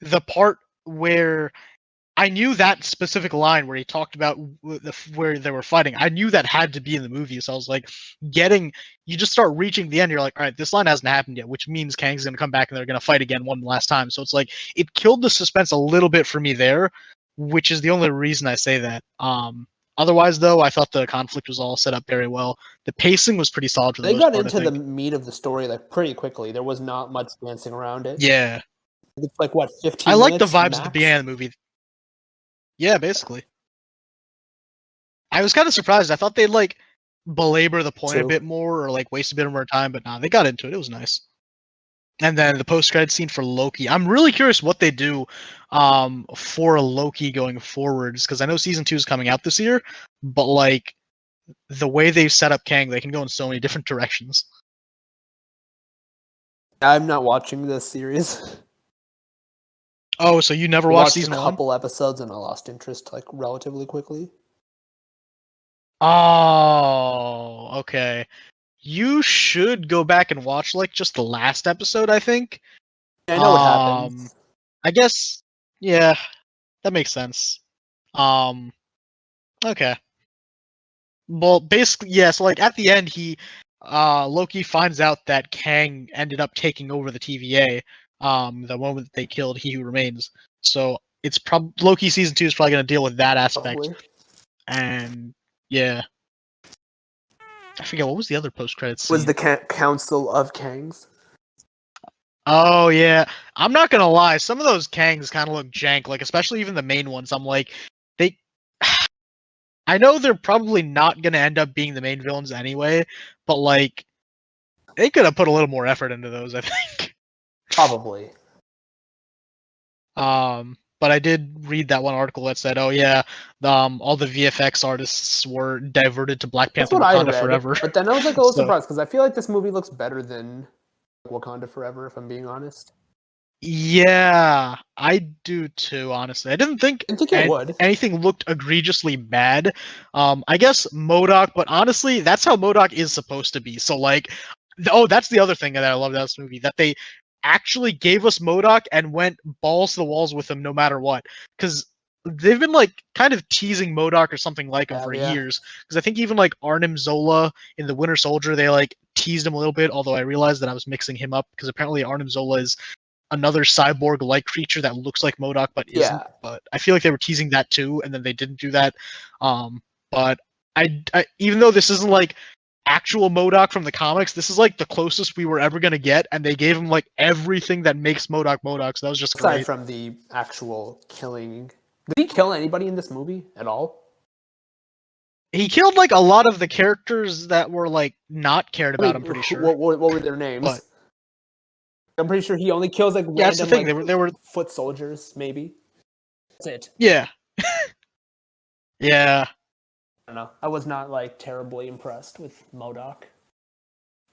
the part where I knew that specific line where he talked about where they were fighting. I knew that had to be in the movie, so I was like, you just start reaching the end. You're like, all right, this line hasn't happened yet, which means Kang's gonna come back and they're gonna fight again one last time. So it's like it killed the suspense a little bit for me there, which is the only reason I say that. Otherwise, though, I thought the conflict was all set up very well. The pacing was pretty solid for the They most got part, into I the think. meat of the story like pretty quickly. There was not much dancing around it. Yeah, It's like what 15 I like the minutes vibes max? at the beginning of the movie. Yeah, basically. I was kind of surprised. I thought they'd like belabor the point a Too. bit more or like waste a bit more time, but nah, they got into it. It was nice. And then the post-credit scene for Loki. I'm really curious what they do for Loki going forwards, because I know season 2 is coming out this year, but like the way they set up Kang, they can go in so many different directions. I'm not watching this series. Oh, so you never I watched watched a season 1? couple episodes and I lost interest like relatively quickly. Oh, okay. You should go back and watch like just the last episode, I think. I know what happens. I guess, yeah, that makes sense. Okay. Well, basically, yeah. So, like at the end, Loki finds out that Kang ended up taking over the TVA. The moment that they killed He Who Remains. So it's Loki season 2 is probably going to deal with that aspect. Probably. And yeah, I forget what was the other post credits scene. Was the Council of Kangs? Oh yeah, I'm not gonna lie. Some of those Kangs kind of look jank, like especially even the main ones. I'm like, they. I know they're probably not gonna end up being the main villains anyway, but like, they could have put a little more effort into those. I think. Probably. But I did read that one article that said, "Oh yeah, all the VFX artists were diverted to Black That's Panther what I Wakanda read. Forever." But then I was like a little So- surprised because I feel like this movie looks better than Wakanda Forever, if I'm being honest. Yeah, I do too. Honestly, I didn't think it would. anything looked egregiously bad. I guess MODOK, but honestly, that's how MODOK is supposed to be. So like, that's the other thing that I love about this movie, that they actually gave us MODOK and went balls to the walls with him no matter what. Because they've been like kind of teasing MODOK or something like him for years. Because I think even like Arnim Zola in The Winter Soldier, they like teased him a little bit. Although I realized that I was mixing him up because apparently Arnim Zola is another cyborg-like creature that looks like MODOK but isn't. Yeah. But I feel like they were teasing that too, and then they didn't do that. But I even though this isn't like actual MODOK from the comics. This is like the closest we were ever gonna get, and they gave him like everything that makes MODOK MODOK. So that was just Aside great. from the actual killing, did he kill anybody in this movie at all? He killed like a lot of the characters that were like not cared about. I'm pretty sure. What were their names? But I'm pretty sure he only kills like yeah, that's the random thing. like They were foot soldiers, maybe. That's it. yeah. Yeah. I don't know. I was not like terribly impressed with MODOK.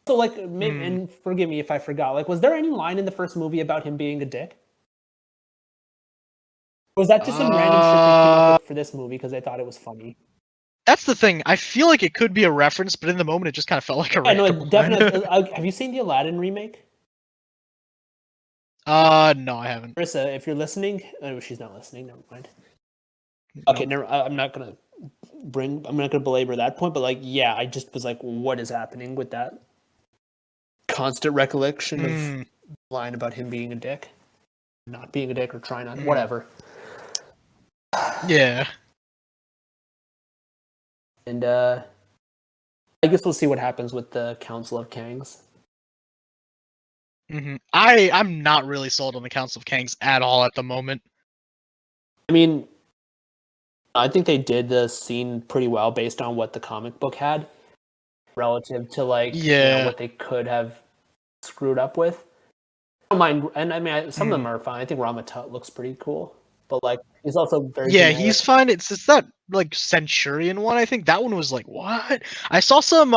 So like, maybe, and forgive me if I forgot. Like, was there any line in the first movie about him being a dick? Or was that just some random shit they came up with for this movie because they thought it was funny? That's the thing. I feel like it could be a reference, but in the moment, it just kind of felt like a Yeah, no, random it definitely. line. Have you seen the Aladdin remake? No, I haven't. Marissa, if you're listening, oh, she's not listening. Never mind. Okay, Nope. I'm not gonna belabor that point, but like, yeah, I just was like, what is happening with that constant recollection of the line about him being a dick, not being a dick, or trying not, whatever. Yeah. And I guess we'll see what happens with the Council of Kangs. I'm not really sold on the Council of Kangs at all at the moment. I mean, I think they did the scene pretty well based on what the comic book had, relative to like what they could have screwed up with. I don't mind, and I mean, some of them are fine. I think Ramatut looks pretty cool, but like he's also very generic. He's fine. It's that like Centurion one. I think that one was like what? I saw some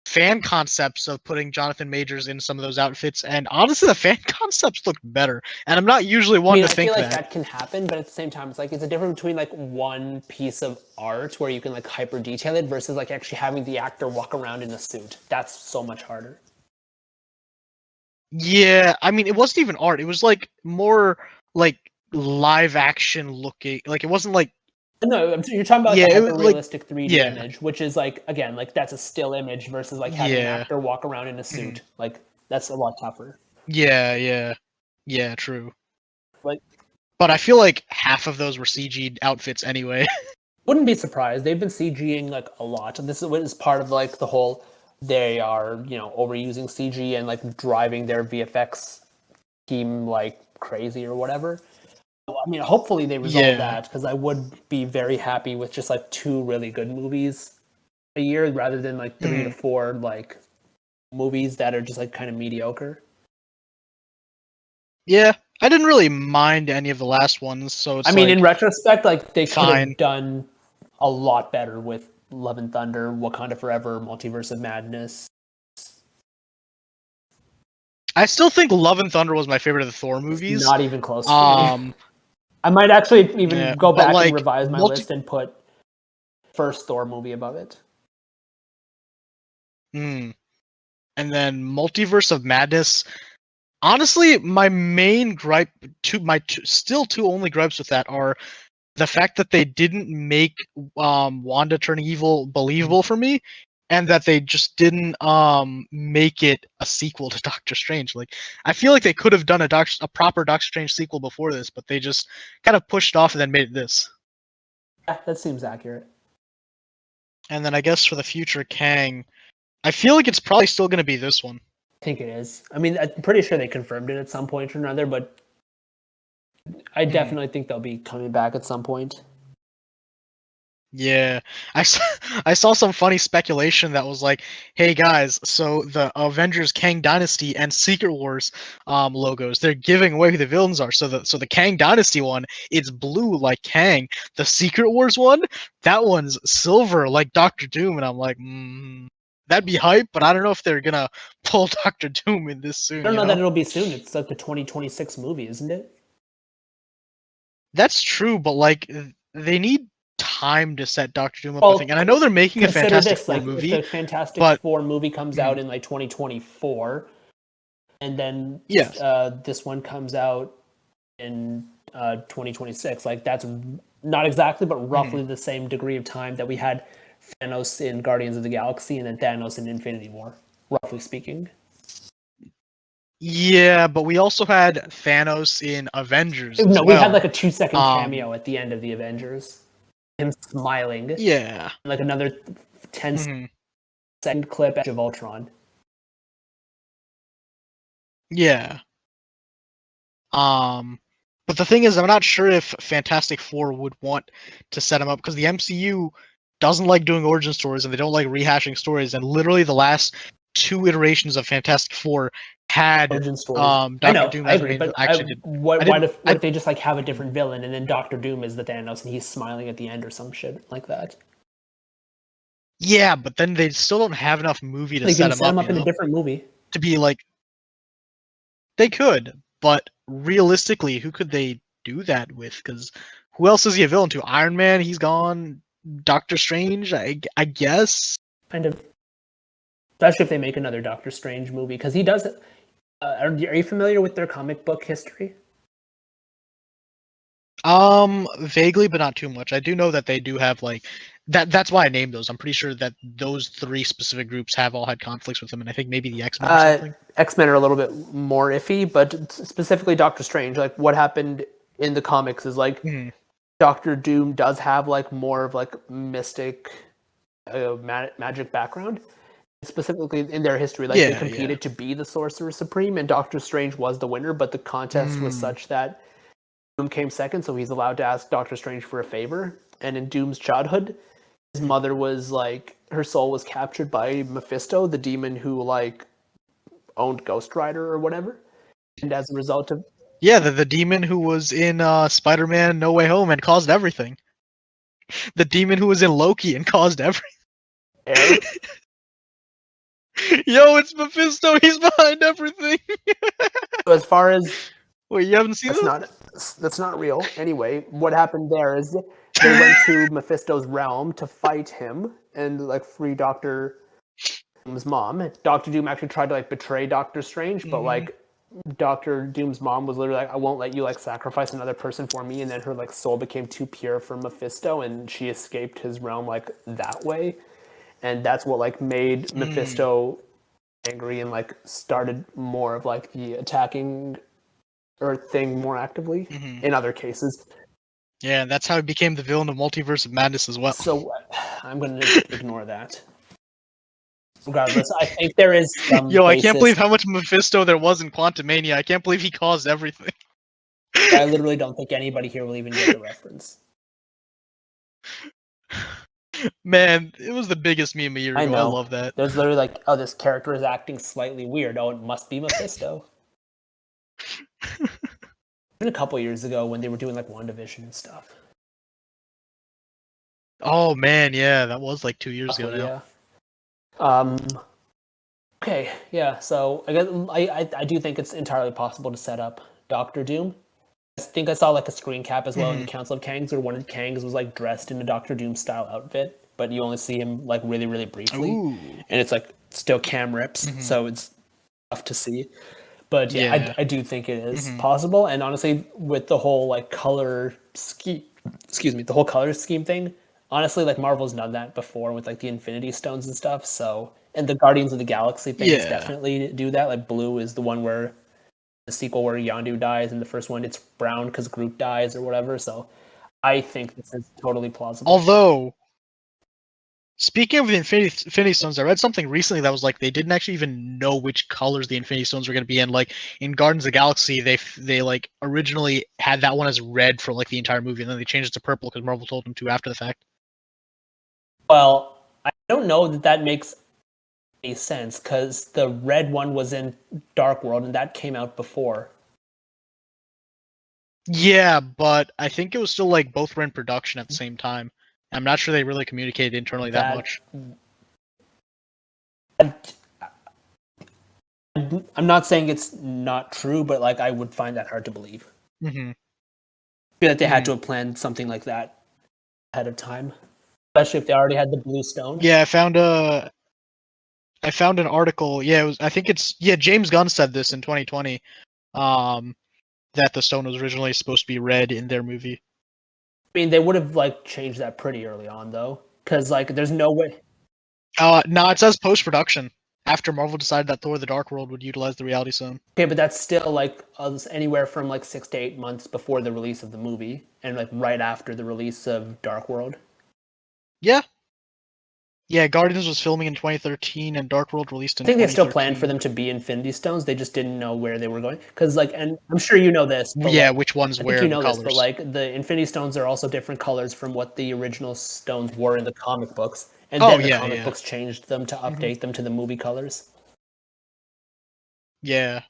fan concepts of putting Jonathan Majors in some of those outfits, and honestly, the fan concepts looked better. And I'm not usually one to think I feel like that can happen, but at the same time, it's like it's a difference between like one piece of art where you can like hyper detail it versus like actually having the actor walk around in a suit. That's so much harder. Yeah, I mean, it wasn't even art. It was like more like live action looking. Like it wasn't like no, you're talking about the hyper realistic 3D image, which is like again like that's a still image versus like having an actor walk around in a suit. Like that's a lot tougher. Yeah, true. Like, but I feel like half of those were CG outfits anyway. Wouldn't be surprised. They've been CGing like a lot, and this is part of like the whole. They are overusing CG and like driving their VFX team like crazy or whatever. I mean, hopefully they resolve that because I would be very happy with just like 2 really good movies a year rather than like 3 to 4 like movies that are just like kind of mediocre. Yeah, I didn't really mind any of the last ones, so it's in retrospect, like they could fine. have done a lot better with Love and Thunder, Wakanda Forever, Multiverse of Madness. I still think Love and Thunder was my favorite of the Thor movies. It's not even close to me. I might actually even go back and revise my list and put first Thor movie above it. And then Multiverse of Madness. Honestly, my main gripe, still two only gripes with that are the fact that they didn't make Wanda turning evil believable for me, and that they just didn't make it a sequel to Doctor Strange. Like, I feel like they could have done a proper Doctor Strange sequel before this, but they just kind of pushed off and then made it this. Yeah, that seems accurate. And then I guess for the future Kang, I feel like it's probably still going to be this one. I think it is. I mean, I'm pretty sure they confirmed it at some point or another, but I definitely think they'll be coming back at some point. Yeah, I saw some funny speculation that was like, "Hey guys, so the Avengers Kang Dynasty and Secret Wars logos, they're giving away who the villains are. So the Kang Dynasty one, it's blue like Kang. The Secret Wars one, that one's silver like Doctor Doom." And I'm like, that'd be hype, but I don't know if they're gonna pull Doctor Doom in this soon. I don't know that it'll be soon. It's like the 2026 movie, isn't it? That's true, but like they need time to set Doctor Doom up, I think. And I know they're making a Fantastic Four movie. If the Fantastic Four movie comes out in like 2024, and then this one comes out in 2026, like that's not exactly, but roughly the same degree of time that we had Thanos in Guardians of the Galaxy and then Thanos in Infinity War, roughly speaking. Yeah, but we also had Thanos in Avengers. No, we had like a 2-second cameo at the end of the Avengers. Him smiling. Yeah. Like another 10 seconds second clip of Ultron. Yeah. But the thing is, I'm not sure if Fantastic Four would want to set him up because the MCU doesn't like doing origin stories and they don't like rehashing stories. And literally, the last 2 iterations of Fantastic Four had Origin stories. I Doctor know, Doom I as agree, an angel. but Actually, did what if they just like have a Hmm. different villain and then Doctor Doom is the Thanos and he's smiling at the end or some shit like that? Yeah, but then they still don't have enough movie to They set can him set him up, up you in a know, different movie. to be like they could, but realistically, who could they do that with? Because who else is he a villain to? Iron Man, he's gone. Doctor Strange, I guess. Kind of, especially if they make another Doctor Strange movie because he does. Are you familiar with their comic book history? Vaguely, but not too much. I do know that they do have like that. That's why I named those. I'm pretty sure that those 3 specific groups have all had conflicts with them, and I think maybe the X-Men or something. X-Men are a little bit more iffy, but specifically Doctor Strange, like what happened in the comics is like Mhm. Doctor Doom does have like more of like mystic magic background. Specifically in their history, like they Yeah, yeah. competed to be the Sorcerer Supreme, and Doctor Strange was the winner, but the contest was Mm. such that Doom came second, so he's allowed to ask Doctor Strange for a favor. And in Doom's childhood, his mother was like her soul was captured by Mephisto, the demon who like owned Ghost Rider or whatever. And as a result of Yeah, the demon who was in Spider-Man: No Way Home and caused everything. The demon who was in Loki and caused everything. air, Yo, it's Mephisto. He's behind everything. so as far as Wait, you haven't seen that's not real. Anyway, what happened there is they went to Mephisto's realm to fight him and like free Doctor Doom's mom. Doctor Doom actually tried to like betray Doctor Strange, but like Doctor Doom's mom was literally like, "I won't let you like sacrifice another person for me," and then her like soul became too pure for Mephisto, and she escaped his realm like that way, and that's what like made Mephisto angry and like started more of like the attacking Earth thing more actively. In other cases, Yeah, that's how he became the villain of Multiverse of Madness as well. so I'm going to ignore that. Regardless, I think there is some Yo, I can't basis. believe how much Mephisto there was in Quantumania. I can't believe he caused everything. I literally don't think anybody here will even get the reference. Man, it was the biggest meme a year I ago. I know. love that. There's literally like, oh, this character is acting slightly weird. Oh, it must be Mephisto. Even a couple years ago when they were doing like WandaVision and stuff. Oh man, yeah, that was like 2 years ago now. Yeah. Okay, yeah. So I guess I do think it's entirely possible to set up Doctor Doom. I think I saw like a screen cap as well in the Council of Kangs where one of the Kangs was like dressed in a Doctor Doom style outfit, but you only see him like really, really briefly. Ooh. And it's like still cam rips, so it's tough to see. But yeah, Yeah. I do think it is possible. And honestly, with the whole like color scheme, the whole color scheme thing, honestly, like Marvel's done that before with like the Infinity Stones and stuff. So, and the Guardians of the Galaxy things Yeah. definitely do that. Like blue is the one where the sequel where Yondu dies, and the first one it's brown because Groot dies or whatever. So, I think this is totally plausible. Although, speaking of the Infinity Stones, I read something recently that was like they didn't actually even know which colors the Infinity Stones were going to be in. Like in Guardians of the Galaxy, they like originally had that one as red for like the entire movie, and then they changed it to purple because Marvel told them to after the fact. Well, I don't know that makes any sense because the red one was in Dark World and that came out before. Yeah, but I think it was still like both were in production at the same time. I'm not sure they really communicated internally that much. I'm not saying it's not true, but like I would find that hard to believe. Mm-hmm. I feel like they had to have planned something like that ahead of time, especially if they already had the blue stone. Yeah, I found an article. Yeah, it was. I think it's James Gunn said this in 2020. That the stone was originally supposed to be red in their movie. I mean, they would have like changed that pretty early on though, because like there's no way. No, it says post production after Marvel decided that Thor: The Dark World would utilize the Reality Stone. Okay, but that's still like anywhere from like 6 to 8 months before the release of the movie, and like right after the release of Dark World. Yeah. Yeah, Guardians was filming in 2013, and Dark World released in I think they still 2013. planned for them to be Infinity Stones. They just didn't know where they were going. Because, like, and I'm sure you know this. But Yeah, like, which ones I where think you the know colors. this, but like the Infinity Stones are also different colors from what the original stones were in the comic books, and then the comic books changed them to update them to the movie colors. Yeah,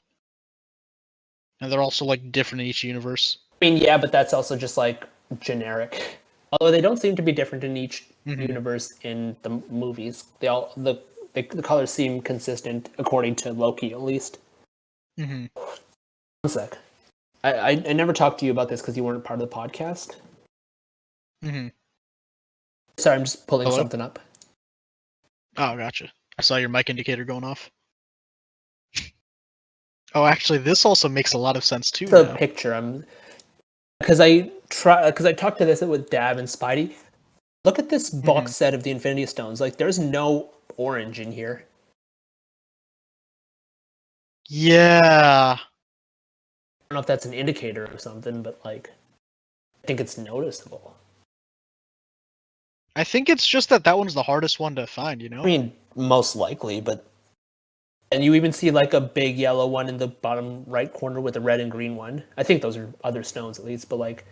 and they're also like different in each universe. I mean, yeah, but that's also just like generic. Although they don't seem to be different in each universe in the movies. They all the colors seem consistent according to Loki, at least. Mm-hmm. One sec. I never talked to you about this because you weren't part of the podcast. Mm-hmm. Sorry, I'm just pulling Hello? something up. Oh, gotcha. I saw your mic indicator going off. Oh, actually, this also makes a lot of sense too. The Now. picture, because I talked to this with Dab and Spidey. Look at this box set of the Infinity Stones. Like, there's no orange in here. Yeah. I don't know if that's an indicator or something, but like, I think it's noticeable. I think it's just that one's the hardest one to find, you know? I mean, most likely, but and you even see like a big yellow one in the bottom right corner with a red and green one. I think those are other stones at least, but like,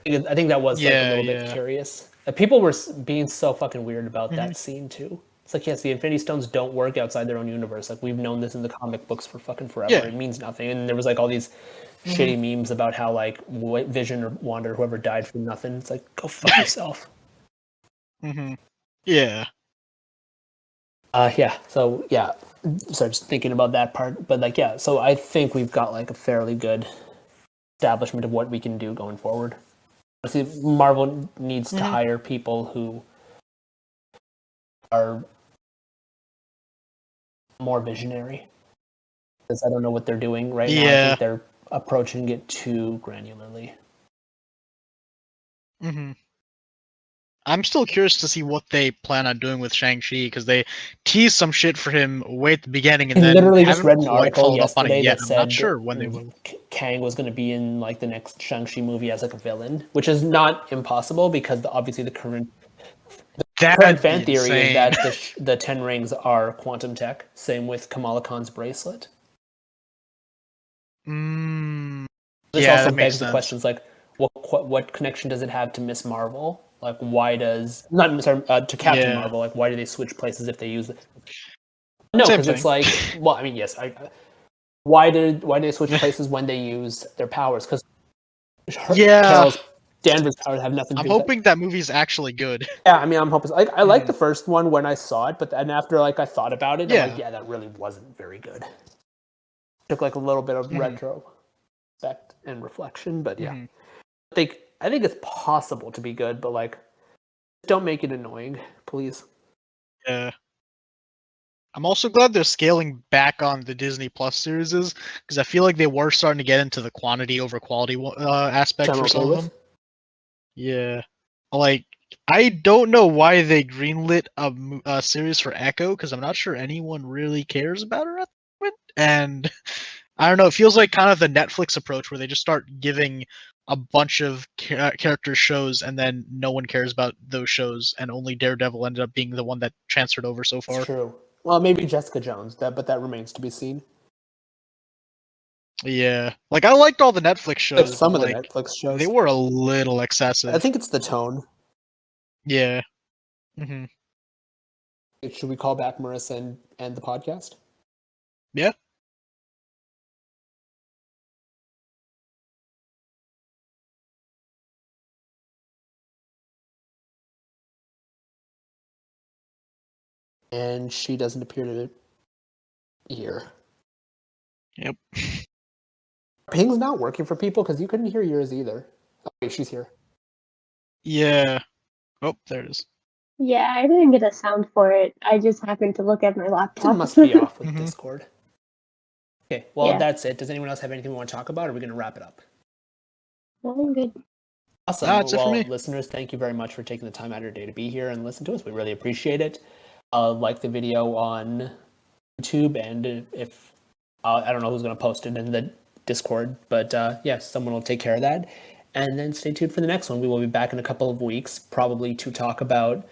I think that was like a little bit curious. People were being so fucking weird about that scene too. It's like, yes, the Infinity Stones don't work outside their own universe. Like, we've known this in the comic books for fucking forever. Yeah. It means nothing. And there was like all these shitty memes about how like Vision or Wanda or whoever died for nothing. It's like, go fuck yourself. Yeah. Yeah. So yeah. So just thinking about that part, but like, yeah. So I think we've got like a fairly good establishment of what we can do going forward. See, Marvel needs to hire people who are more visionary, because I don't know what they're doing right now. I think they're approaching it too granularly. I'm still curious to see what they plan on doing with Shang-Chi, because they teased some shit for him way at the beginning, and I then literally just read an quite article followed up on it yesterday yet. that I'm not said sure when they will. Kang was going to be in like the next Shang-Chi movie as like a villain, which is not impossible because obviously the current fan theory is that the 10 rings are quantum tech. Same with Kamala Khan's bracelet. This also begs the questions like, what connection does it have to Miss Marvel? Like, why does to Captain Marvel? Like, why do they switch places if they use it? No, because it's like, well, I mean, yes, why did they switch places when they use their powers? Because Carol's Danvers' powers have nothing to do with it. I'm hoping that movie's actually good. Yeah, I mean, I'm hoping. Like, I liked the first one when I saw it, but then after like I thought about it, I'm like, yeah, that really wasn't very good. Took like a little bit of retrospect and reflection, but yeah, I think it's possible to be good, but like, don't make it annoying, please. Yeah. I'm also glad they're scaling back on the Disney Plus series, because I feel like they were starting to get into the quantity over quality aspect for some of them. Yeah, like I don't know why they greenlit a series for Echo, because I'm not sure anyone really cares about her at the moment. And I don't know, it feels like kind of the Netflix approach where they just start giving a bunch of character shows and then no one cares about those shows, and only Daredevil ended up being the one that transferred over so far. It's true. Well, maybe Jessica Jones, but that remains to be seen. Yeah, like I liked all the Netflix shows. Like some of the Netflix shows, they were a little excessive. I think it's the tone. Yeah. Should we call back Marissa and end the podcast? Yeah. And she doesn't appear to be here. Yep. Ping's not working for people because you couldn't hear yours either. Okay, she's here. Yeah. Oh, there it is. Yeah, I didn't get a sound for it. I just happened to look at my laptop. It must be off with Discord. Okay, well, that's it. Does anyone else have anything we want to talk about, or are we going to wrap it up? I'm good. Awesome. That's it for me. Listeners, thank you very much for taking the time out of your day to be here and listen to us. We really appreciate it. Like the video on YouTube, and if I don't know who's going to post it in the Discord, but yes, someone will take care of that. And then stay tuned for the next one. We will be back in a couple of weeks, probably to talk about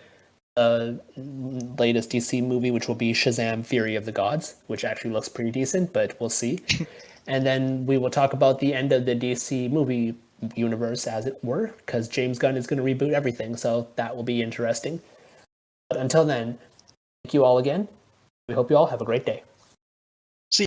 latest DC movie, which will be Shazam: Fury of the Gods, which actually looks pretty decent, but we'll see. And then we will talk about the end of the DC movie universe, as it were, because James Gunn is going to reboot everything, so that will be interesting. But until then, thank you all again. We hope you all have a great day.